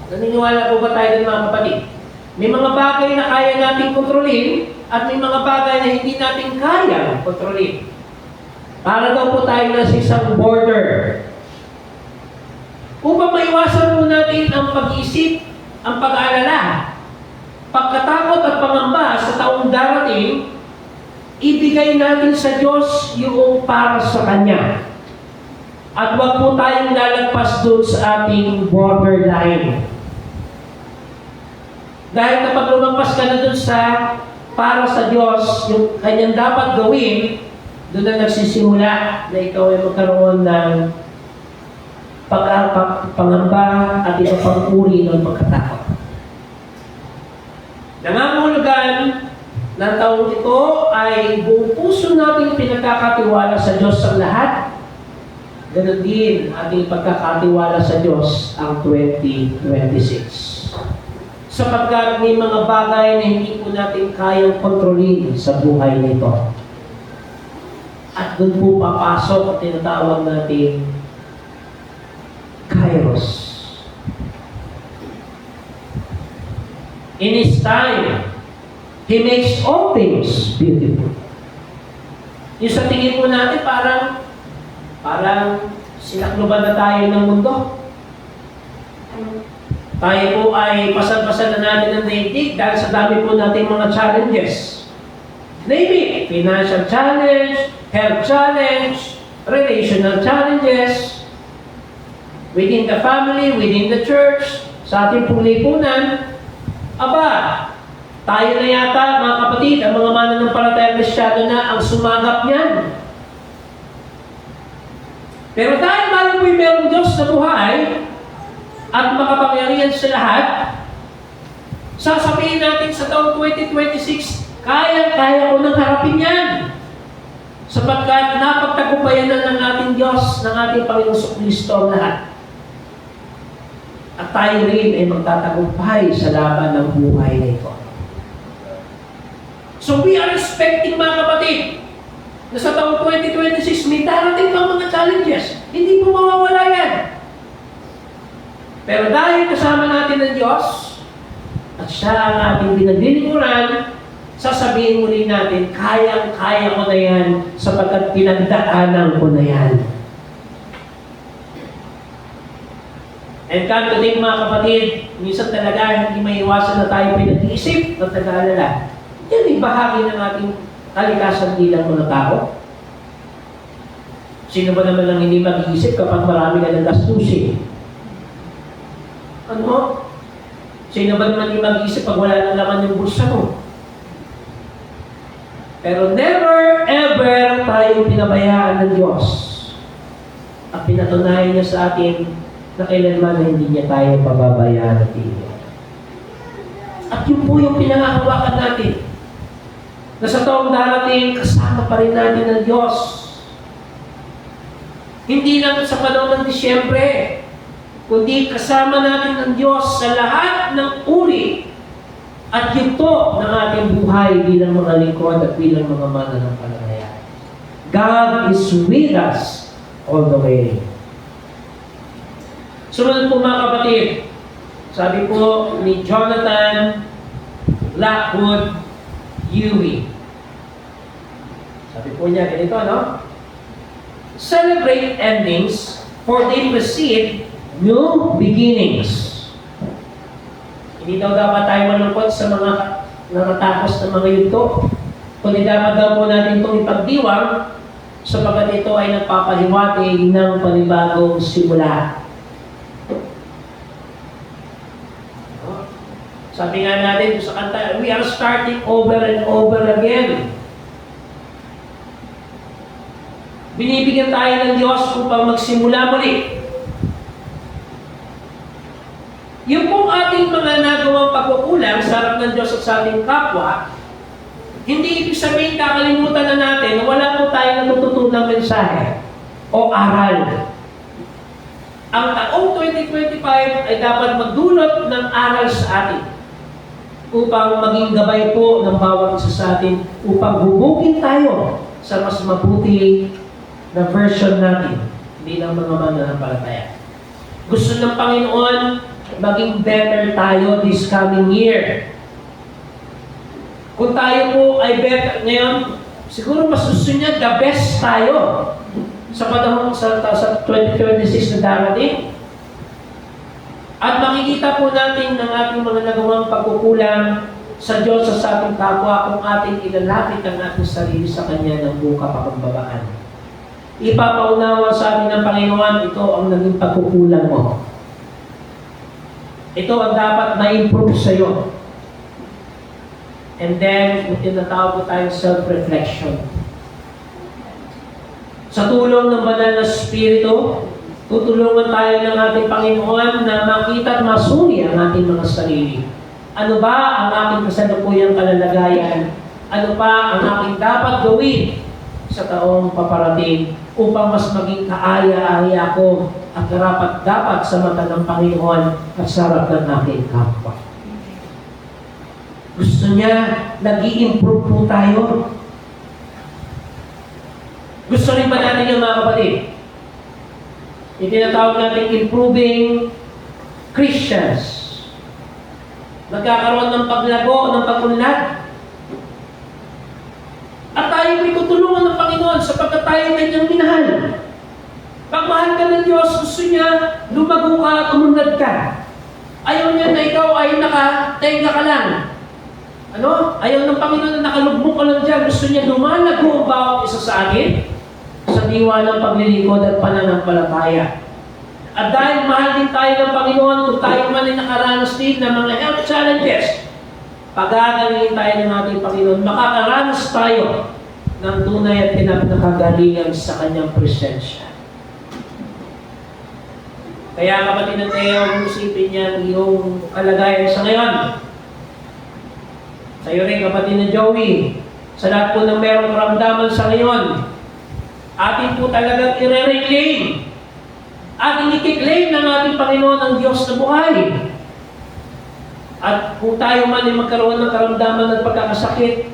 Naniniwala po ba tayo ng mga kapatid? May mga bagay na kaya natin kontrolin at may mga bagay na hindi natin kayang kontrolin. Para daw po tayo na sa isang border. Upang maiwasan po natin ang pag-iisip, ang pag-aalala, pagkatakot at pangamba sa taong darating, ibigay natin sa Diyos yung para sa Kanya. At huwag po tayong lalagpas doon sa ating borderline. Dahil kapag lumagpas ka na doon sa para sa Diyos, yung Kanyang dapat gawin, doon na nagsisimula na ikaw ay magkaroon ng pangamba at iba pang uri ng pagkatakot. Nangangahulugan ng taong ito ay buong puso nating pinagkakatiwala sa Diyos ang lahat. Ganon din ating pagkakatiwala sa Diyos ang 2026. Sapagkat may mga bagay na hindi po natin kayang kontrolin sa buhay nito. At doon po papasok at tinatawag natin Kairos. In His time, He makes all things beautiful. Yung sa tingin po natin, parang sinakluban na tayo ng mundo. Tayo po ay pasan-pasan na natin ng daigdig dahil sa dami po natin mga challenges. Name it, financial challenge, health challenge, relational challenges, within the family, within the church, sa ating pong lipunan. Aba, tayo na yata, mga kapatid, ang mga mananampalatayang Kristyano na ang sumagap niyan. Pero dahil mahal po'y merong Diyos na buhay at makapangyarihan sa lahat, sasabihin natin sa taong 2026, kaya ko nang harapin yan. Sapagkat napagtagumpayan na ng ating Diyos, ng ating Panginoong Kristo ang lahat. At tayo rin ay magtatagumpay sa laban ng buhay na ito. So we are expecting, mga kapatid, na sa taong 2026, may darating pang mga challenges. Hindi po mawawala yan. Pero dahil kasama natin ng Diyos, at siya ang ating pinaglilingkuran, sasabihin muli natin, kaya ko na yan, sapagkat pinagdaanan ko na yan. And come to think, mga kapatid, minsan talaga hindi may iwasan na tayo pinag-iisip at nag-aalala. Yan ay bahagi ng ating kalikasan bilang mga tao. Sino ba naman ang hindi mag-iisip kapag marami ka ng gastusin? Ano? Sino ba naman yung mag-iisip pag wala nang laman yung bulsa mo? Pero never, ever tayo pinabayaan ng Diyos. At pinatunayan niya sa atin na kailanman na hindi niya tayo pababayaan at iyon. At yun po yung pinangahawakan natin. Na sa taong darating, kasama pa rin natin ng Diyos. Hindi lang sa panahon ng Disyembre, kundi kasama natin ng Diyos sa lahat ng uri at yugto ng ating buhay bilang mga lingkod at bilang mga mananampalataya. God is with us all the way. Sumunod po mga kapatid, sabi po ni Jonathan Blackwood Huey. Sabi po niya ganito, no? Celebrate endings, for they precede new beginnings. Hindi daw dapat tayo malungkot sa mga nakatapos na mga yugto. Kundi dapat daw po natin itong ipagdiwang sapagkat ito ay nagpapahiwatig ng panibagong simula. Sabi nga natin sa kanta, we are starting over and over again. Binibigyan tayo ng Diyos upang magsimula muli. Yung pong ating mga nagawang pagkukulang sa harap ng Diyos at sa ating kapwa, hindi ibig sabihin kakalimutan na natin na wala po tayong natututunang mensahe o aral. Ang taong 2025 ay dapat magdulot ng aral sa atin upang maging gabay po ng bawat isa sa atin upang hubugin tayo sa mas mabuti na version natin bilang mga mananampalataya. Gusto ng Panginoon maging better tayo this coming year. Kung tayo po ay better ngayon, siguro mas gusto niya the best tayo sa panahon sa 2026 na darating. At makikita po natin ng ating mga nagawang pagkukulang sa Diyos sa ating kapwa kung ating ilalapit ang ating sarili sa Kanya ng buong kapakumbabaan. Ipapaunawa sa atin ng Panginoon, ito ang naging pagkukulang mo. Ito ang dapat ma-improve sa iyo. And then, tinatawag ko tayong self-reflection. Sa tulong ng Banal na Espiritu, tutulungan tayo ng ating Panginoon na makita at masuri ang ating mga sarili. Ano ba ang ating kasalukuyang kalalagayan? Ano pa ang ating dapat gawin sa taong paparating upang mas maging kaaya-aya ko at karapat-dapat sa mata ng Panginoon at sa harap ng aking kapwa. Gusto niya, nag-i-improve po tayo. Gusto rin ba natin yung mga kapatid? Itinatawag natin improving Christians. Nagkakaroon ng paglago, ng pag-unlad. At tayo may tutulungan ng Panginoon sapagkat tayo kanyang minahal. Pag mahal ka ng Diyos, gusto niya lumago ka at umunlad ka. Ayaw niya na ikaw ay nakatenga ka lang. Ano? Ayaw ng Panginoon na nakalugmok ka lang dyan. Gusto niya lumalago ang bawat isa sa atin sa diwa ng paglilingkod at pananampalataya. At dahil mahal din tayo ng Panginoon, kung tayo man ay nakaranas din ng mga health challenges, pag-agalingin tayo ng ating Panginoon, makakaranas tayo ng tunay at pinakagalingan sa Kanyang presensya. Kaya kapatid ng Teo, isipin niya ang iyong kalagayan sa ngayon. Sa iyo rin kapatid ng Joey, sa lahat po ng merong karamdaman sa ngayon, atin po talagang i-reclaim. Ating i-claim ng ating Panginoon ang Diyos na buhay. At kung tayo man ay magkaroon ng karamdaman ng pagkakasakit,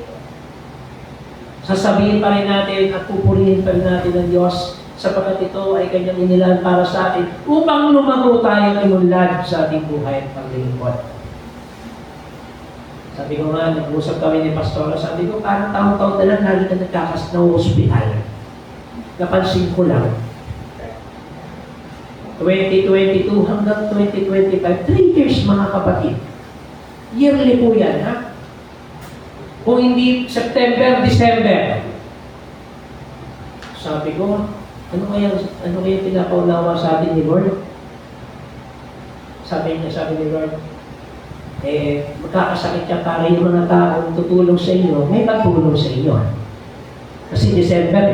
sasabihin pa rin natin at pupurihin pa rin natin ang Diyos sapagkat ito ay Kanyang inilaan para sa atin upang lumago tayo at imunlad sa ating buhay at paglilingkod. Sabi ko nga, nag-usap kami ni Pastora, sabi ko, parang taon-taon na lang lagi na nagkakas na hospital. Napansin ko lang, 2022 hanggang 2025, 3 years mga kapatid. Yearly po yan, ha? Kung hindi September, December. Sabi ko, ano kaya pinapaunawa sa atin ni Lord? Sabi ni Lord, magkakasakit ka para yung mga taong tutulong sa inyo, may pagtulong sa inyo. Kasi December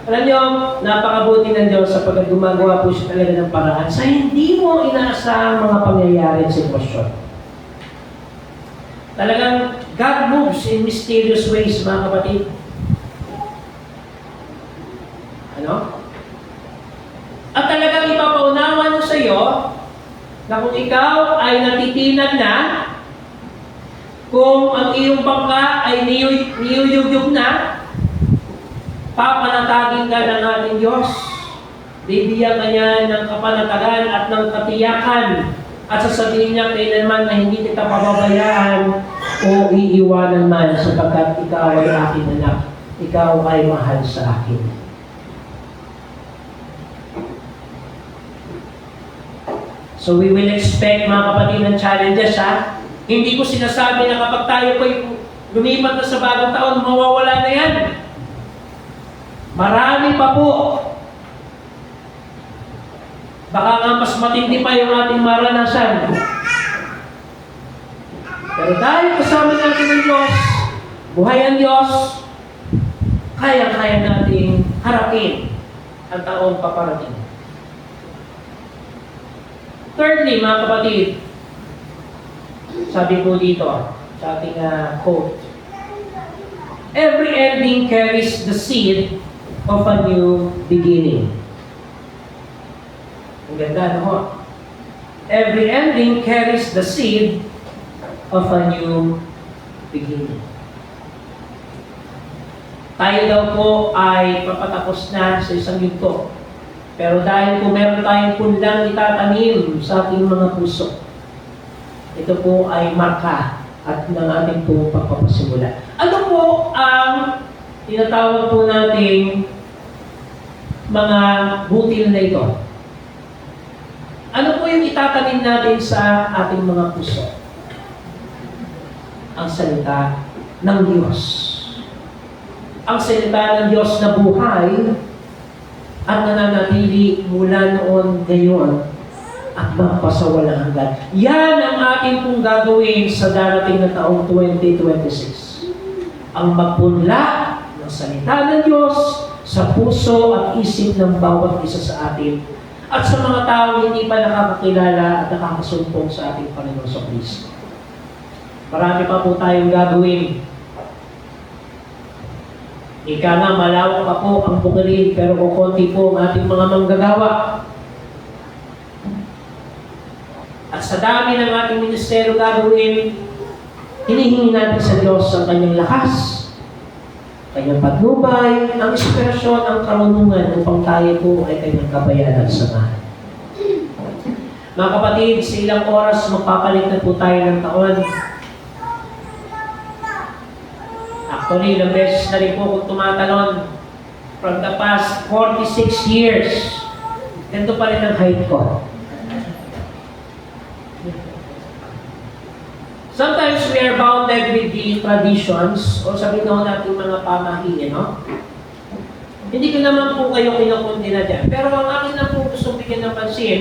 Alam niyo, napakabuti ng Diyos sapagkat gumagawa po siya talaga ng paraan sa hindi mo inaasahang mga pangyayari at sitwasyon. Talagang God moves in mysterious ways, mga kapatid. Ano? At talagang ipapaunawa niyo sa iyo na kung ikaw ay natitinan na, kung ang iyong bangka ay niyuyugyug na, papanatagin ka ng ating Diyos. Bibigyan ka niya ng kapanatagan at ng katiyakan. At sasabihin niya kailanman na hindi kita pababayaan o iiwanan man sapagkat ikaw ay aking anak. Ikaw ay mahal sa akin. So we will expect, mga kapatid, ng challenges, ha? Hindi ko sinasabi na kapag tayo ko'y lumipat na sa bagong taon, mawawala na yan. Marami pa po. Baka nga mas matindi pa yung ating maranasan. Pero dahil kasama natin ng Diyos, buhay ang Diyos, kaya-kaya nating harapin ang taong paparating. Thirdly, mga kapatid, sabi ko dito sa ating quote, every ending carries the seed of a new beginning. Ang ganda, no? Every ending carries the seed of a new beginning. Tayo daw po ay papatapos na sa isang yugto. Pero dahil kung meron tayong punlang itatanim sa ating mga puso, ito po ay marka at ng ating po pagpapasimula. Ano po ang tinatawag po nating mga butil na ito? Ano po yung itatanim natin sa ating mga puso? Ang salita ng Diyos. Ang salita ng Diyos na buhay at nananatili mula noon ngayon at magpasawalang hanggan. Yan ang ating pong gagawin sa darating na taong 2026. Ang magpunla ng salita ng Diyos sa puso at isip ng bawat isa sa atin at sa mga taong hindi pa nakakakilala at nakakasumpong sa ating Panginoon sa Kristo. Marami pa po tayong gagawin. Ika nga, malawak pa po ang bukirin, pero kukunti po ang ating mga manggagawa. At sa dami ng ating ministeryo gagawin, hinihingi natin sa Diyos ang kanyang lakas, kanyang patnubay, ang inspirasyon, ang karunungan upang tayo po ay kanyang kabayan at samahan. Mga kapatid, sa ilang oras magpapalit na po tayo ng taon. Actually, ilang beses na rin po kung tumatalon from the past 46 years. Ganito pa rin ang height ko. Sometimes we are bounded with the traditions o sabihin natin mga pamahiin, no? Hindi ko naman po kayo kinukundina dyan. Pero ang akin na po gusto bigyan ng pansin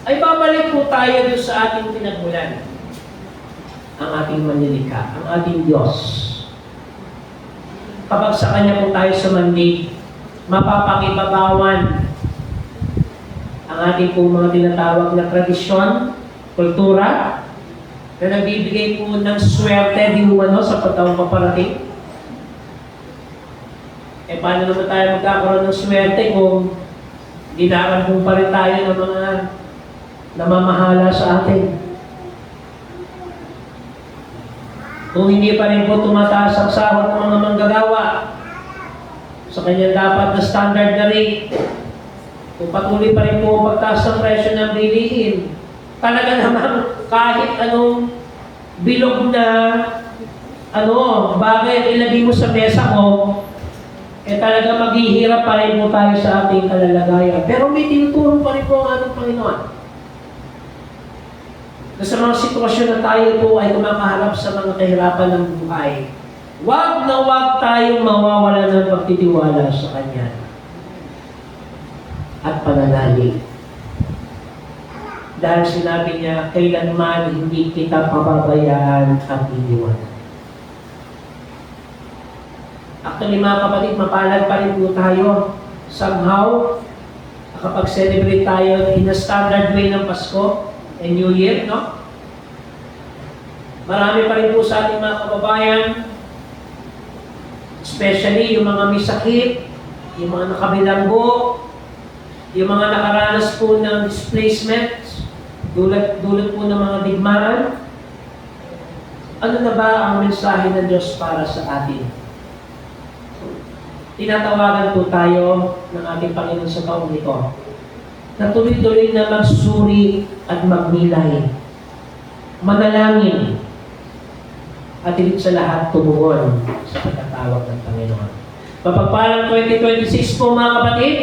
ay babalik po tayo doon sa ating pinagmulan. Ang ating manlilikha, ang ating Diyos. Kapag sa Kanya po tayo sumandig, mapapakibabawan ang ating po mga tinatawag na tradisyon, kultura, na nagbibigay po ng swerte di umano sa pagtaong paparating. Eh paano naman tayo magkakaroon ng swerte kung dinarambong pa rin tayo ng mga namamahala sa atin? Kung hindi pa rin po tumataas ang sahod ng mga manggagawa sa kanyang dapat na standard na rate, kung patuloy pa rin po pagtaas ng presyo ng bilihin, talaga naman kahit anong bilog na bagay ilagay mo sa mesa mo, eh talaga maghihirap pa rin po tayo sa ating kalalagayan. Pero may tinuturo pa rin po ang ating Panginoon. Sa mga sitwasyon na tayo po ay kumakaharap sa mga kahirapan ng buhay, wag na wag tayong mawawala ng pagtitiwala sa Kanya at pananalig. Dahil sinabi niya, kailanman hindi kita pababayaan at iniwanan. Actually mga kapatid, mapalad pa rin po tayo. Somehow, kapag celebrate tayo in a standard way ng Pasko and New Year, no? Marami pa rin po sa ating mga kababayan, especially yung mga may sakit, yung mga nakabilanggo, yung mga nakaranas po ng displacement, dulot po ng mga digmaan. Ano na ba ang mensahe ng Diyos para sa atin? Tinatawagan po tayo ng ating Panginoon sa taong ito na tuloy-tuloy na magsuri at magmilay, manalangin, at higit sa lahat tumugon sa pagkatawag ng Panginoon. Mapagpalang 2026 po mga kapatid,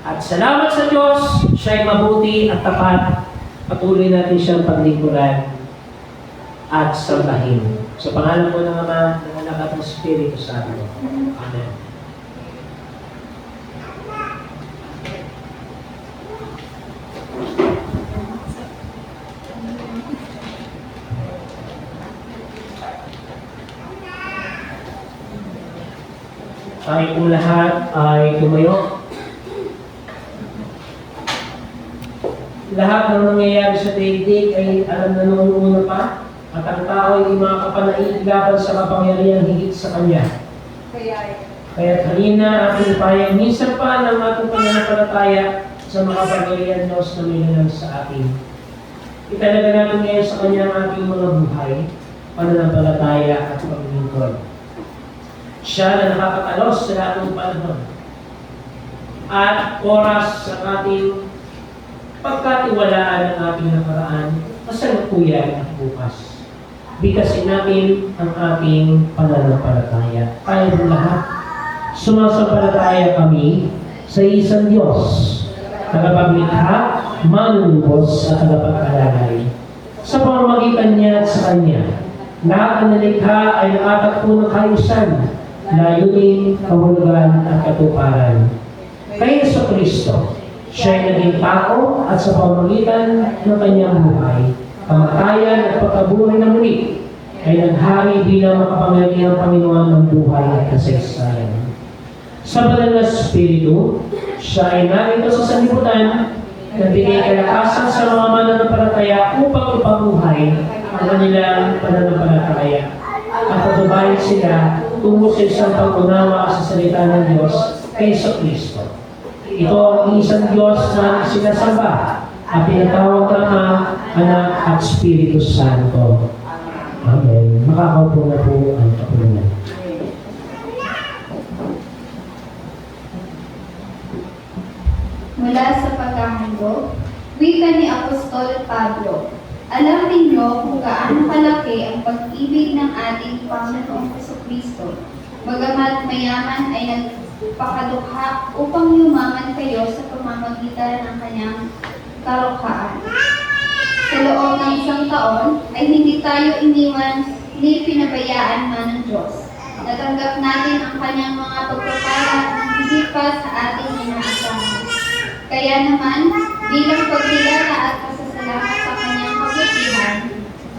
at salamat sa Diyos, siya'y mabuti at tapat. Patuloy natin siyang paglingkuran at sambahin. Sa pangalan po ng Ama, ng Anak at ng Espiritu Santo. Amen. Tayo po lahat ay tumayo. Lahat ng nangyayari sa daigdig ay alam na noong una pa, at ang tao ay makakapanaig laban sa kapangyarihan higit sa Kanya. Kaya kanina ating payag, minsan pa ng ating pananampalataya sa makapangyarihan Diyos na minalang sa atin. Italaga natin ngayon sa Kanya ang ating mga buhay, pananampalataya at paglingkod. Siya na nakakatalos sa lahat ng panahon at oras sa ating pagkatiwalaan ng ating nakaraan, kasalukuyan at bukas. Bigkasin natin ang ating pananampalataya. Tayong lahat, sumasampalataya kami sa isang Diyos, tagapaglikha, manunubos at tagapagkalalay. Sa pamamagitan niya at sa Kanya, lahat ng nalikha ay nakatakbo ng kaayusan, layunin, kahulugan at katuparan. Kay Jesucristo, siya'y naging tao at sa pamamagitan ng kanyang buhay, kamatayan at pagkabuhay na muli, ay naghari bilang makapangyarihang Panginoon ng buhay at kasaysayan. Sa banal na Espiritu, siya ay narito sa sanlibutan, nagbigay kalakasan sa mga mananampalataya upang ipabuhay ang kanilang pananampalataya at patubayan sila tungo sa isang pag-unawa sa salita ng Diyos kay Jesucristo. Ito ang isang Diyos na sinasamba at tinatawag ng Ama, Anak at Espiritu Santo. Amen. Makakaupo na po ang kapulunan. Mula sa pagkahandog, wika ni Apostol Pablo, alam ninyo kung gaano kalaki ang pag-ibig ng ating Panginoong Jesucristo, bagamat mayaman ay nagpakadukha upang yumaman kayo sa pamamagitan ng kanyang karukhaan. Sa loob ng isang taon ay hindi tayo iniwan ni pinabayaan man ng Diyos. Natanggap natin ang kanyang mga pagpapala ng higit pa sa ating inaasahan. Kaya naman, bilang pagkilala at pasasalamat sa kanyang kabutihan,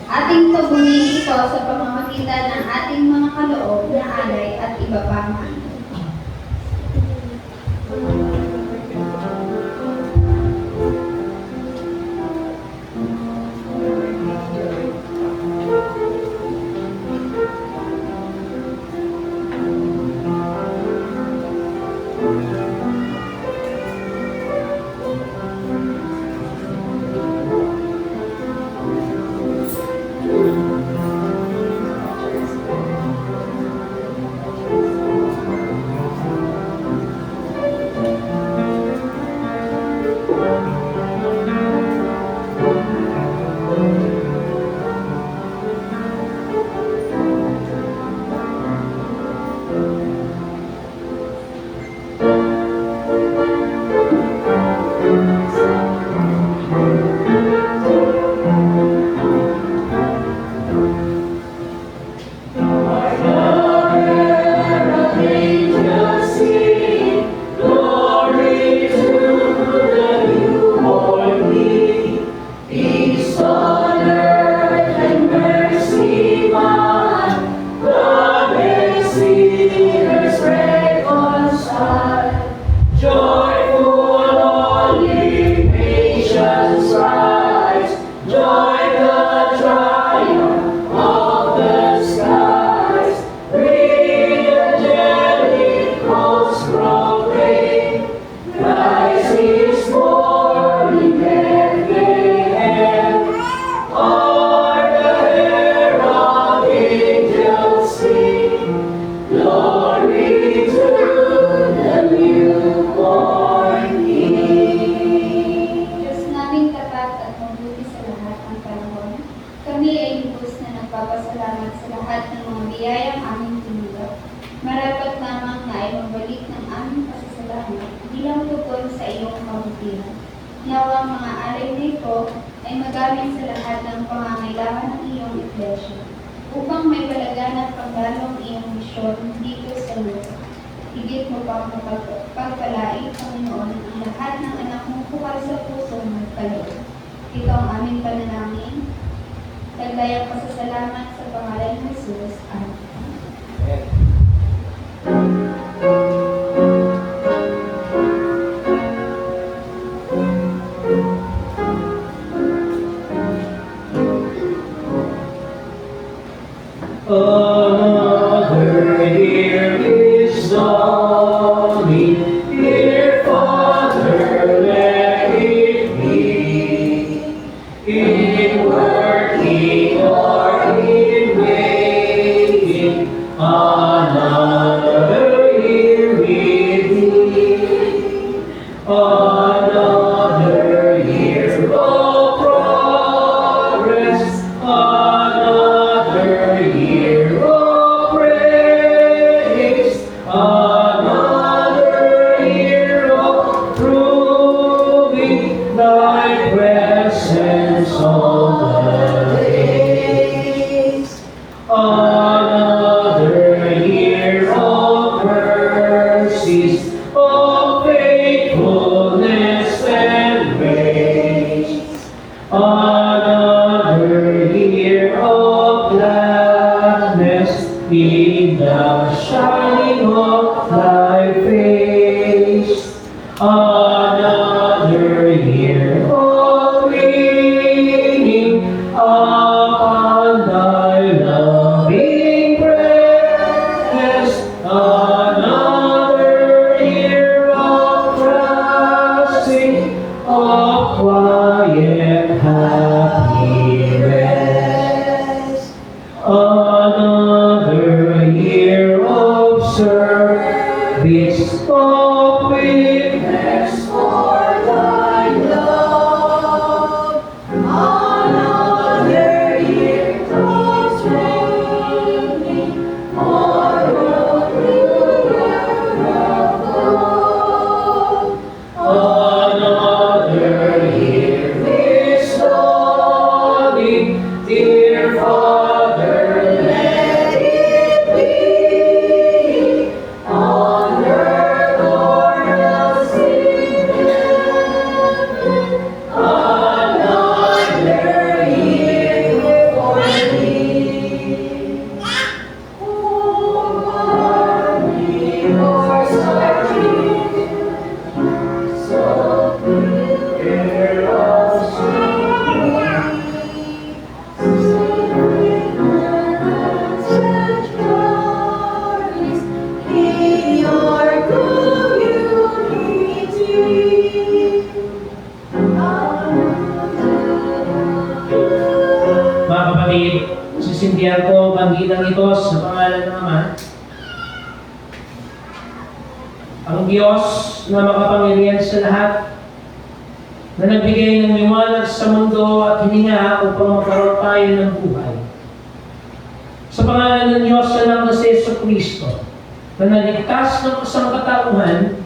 ating tugunin ito sa pamamagitan ng ating mga kaloob na alay at iba pang handog. Nawa ang mga alay nito ay magamit sa lahat ng pangangailangan ng iyong iglesia, upang may palaganap pagdalong iyong misyon dito sa lupa. Higit mo pang pagpalain, Panginoon, ang lahat ng anak mong bukal sa pusong nagkaloob. Ito ang aming panalangin. Daglayang pasasalamat sa pangalan ng Jesus. Amen. Another year is dawning, dear Father, let it be. In working or in waiting, another year with thee. Another year of progress, another year of praise, another year of proving thy presence all the days. Another year of mercies, of faithfulness and grace. Another year of gladness in the shining of thy face. Another year of leaning upon thy loving presence. Another year of trusting, of quiet happy rest. Another year of service, of witness for thy love. Another year of training for the another year is dawning, dear Father, let it be. On earth or else in heaven, another year for thee. For me, Lord, so clear of in your community. Mga kapatid, sisindihan ko ang banggitan ito sa pangalan ng Ama. Ang Diyos na makapangyarihan sa lahat, na nagbigay ng liwanag sa mundo at hininga upang magkaroon tayo ng buhay. Sa pangalan ng Diyos na si Jesucristo, na naligtas ng isang katauhan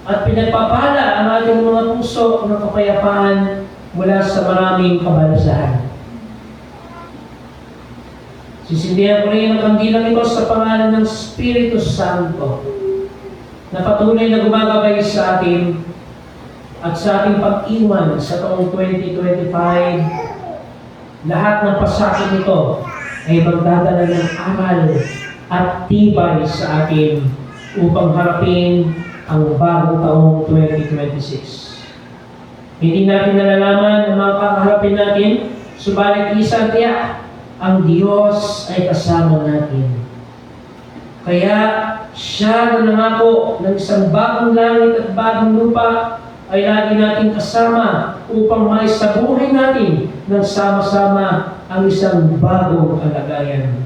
at pinagpapala ang ating mga puso ng kapayapaan mula sa maraming kabalasahan. Sisindihan ko rin ang kandilang ito sa pangalan ng Espiritu Santo, na patuloy na gumagabay sa atin at sa ating pag-iwan sa taong 2025. Lahat ng pasakit nito ay magdadala ng aral at tibay sa atin upang harapin ang bagong taong 2026. Hindi natin nalalaman ang mga kakaharapin natin, subalit isang tiyak, ang Diyos ay kasama natin. Kaya siya na nangako ng isang bagong langit at bagong lupa ay lagi natin kasama upang maisabuhay natin ng sama-sama ang isang bagong kalagayan.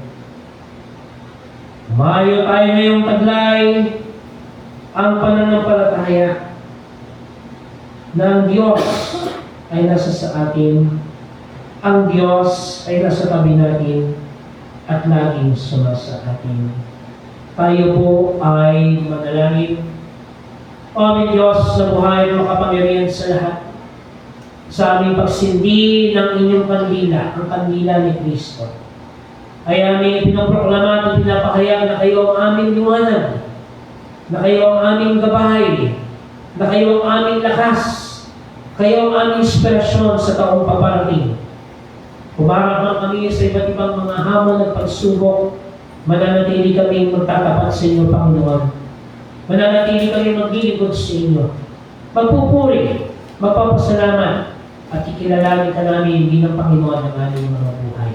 Mayo tayo ngayong taglay ang pananampalataya na ang Diyos ay nasa sa atin, ang Diyos ay nasa tabi natin at laging sumasa atin. Tayo po ay manalangin. O aming Diyos na buhay na makapangyarihan sa lahat, sa aming pagsindi ng inyong kandila, ang kandila ni Kristo. Ay aming pinoproklama at pinapahayag na kayo ang aming liwanag, na kayo ang aming gabay, na kayo ang aming lakas, kayo ang aming inspirasyon sa taong paparating. Humarap man kami sa iba't ibang mga hamon at pagsubok, mananatili kami magtatapat sa inyo, Panginoon. Mananatili kami maglilingkod sa inyo. Magpupuri, magpapasalamat, at ikilalangin ka namin bilang Panginoon ng aming mga buhay.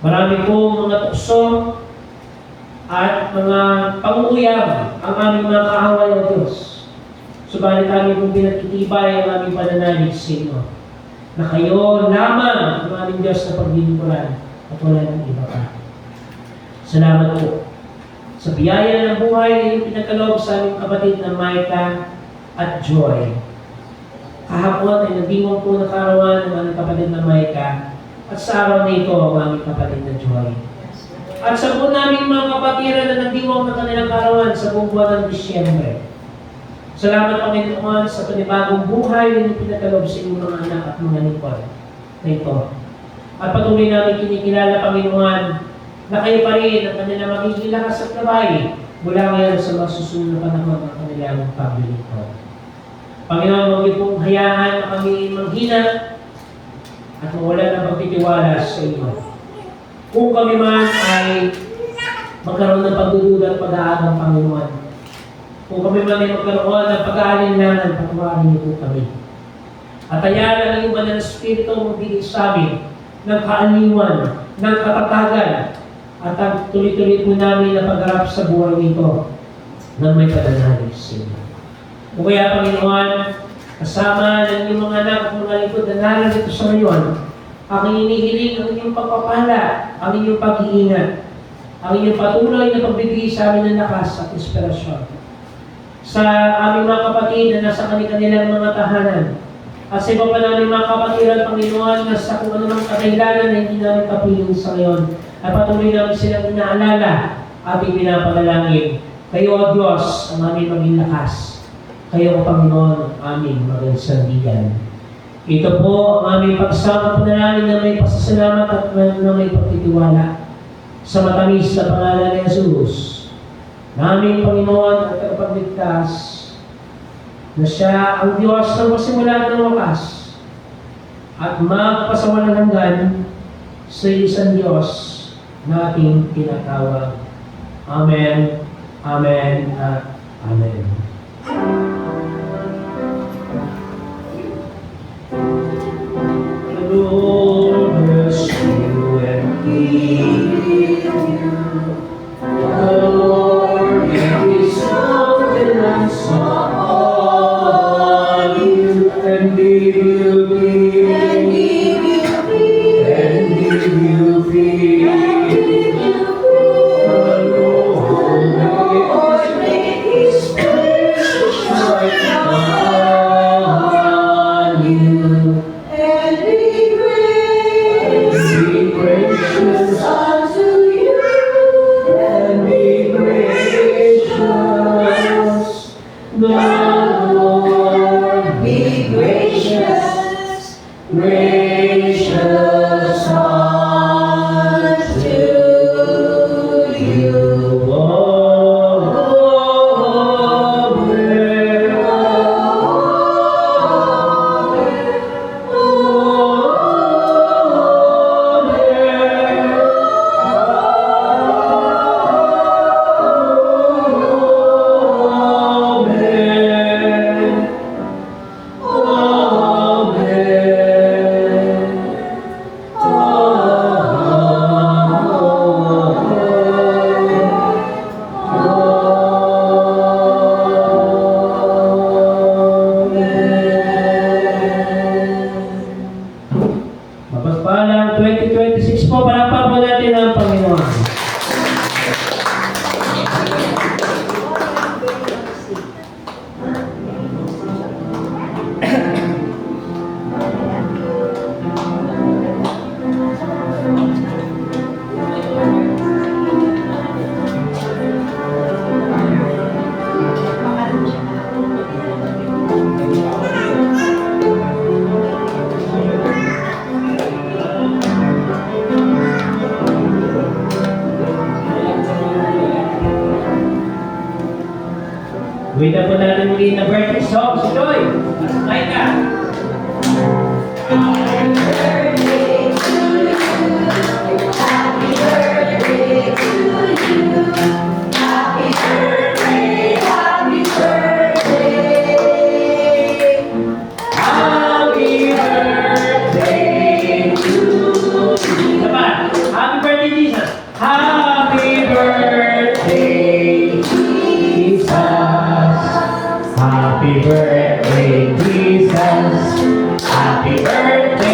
Marami pong mga tukso at mga pangunguyab ang aming mga kaaway ng Diyos. Subalit kami pong pinatitibay ang aming pananalig sa inyo, na kayo lamang ang aming Diyos na paglilingkuran at wala ng iba pa. Salamat po sa biyaya ng buhay na iyong pinagkaloob sa aming kapatid na Micah at Joy. Kahapon ay nagdiwang po ng karawan ng aming kapatid na Micah at sa araw na ito ang aming kapatid na Joy. At sa po naming mga kapatiran na nagdiwang ng kanilang karawan sa buong buwan ng Disyembre. Salamat Panginoon sa panibagong buhay na iyong pinagkaloob sa inyong mga anak at mga lingkod na ito. At patuloy namin kinikilala, Panginoon, na kayo pa rin ang kanilang magiging lakas at gabay mula ngayon sa mga susunod na panahon ng kanilang paglilingkod. Panginoon, huwag niyo pong hayaan na kami manghina at mawala ng pagtitiwala sa iyo. Kung kami man ay magkaroon ng pagdududa at pag-aagang, Panginoon, kung kami man ay magkaroon ng pag-aalinlangan, patuwarin niyo po kami. At hayaan ang iyong banal na Espiritu magbigay sa amin ng kaaliwan, ng katatagan, at ang tuloy-tuloy po namin na pagharap sa buhay nito ng may pananalig sa inyo. O kaya, Panginoon, kasama ng inyong mga anak at mga lingkod na narito sa ngayon, ang inihiling ang inyong pagpapala, ang inyong pag-iingat, ang inyong patuloy na pagbibigay sa amin ng lakas at inspirasyon. Sa aming mga kapatid na nasa kanilang mga tahanan, at sa iba pa namin mga kapatiran, Panginoon, na sa kung anumang kadahilanan na hindi namin kapiling sa ngayon, at patuloy namin silang inaalala, ating pinapanalangin. Kayo, O Diyos, ang aming maging lakas. Kayo, O Panginoon, ang aming maging sandigan. Ito po ang aming pagsama panalangin na may pasasalamat at na may pagtitiwala sa matamis na pangalan ni Jesus, na aming Panginoon at tagapagligtas, na siya ang Diyos ng magsimula ng wakas at magpasawalang hanggan sa isang Diyos na ating tinatawag. Amen, Amen, at Amen. The Lord bless you and keep you. The Lord give His countenance upon you and give you peace. And give you peace. birthday, Jesus. Happy birthday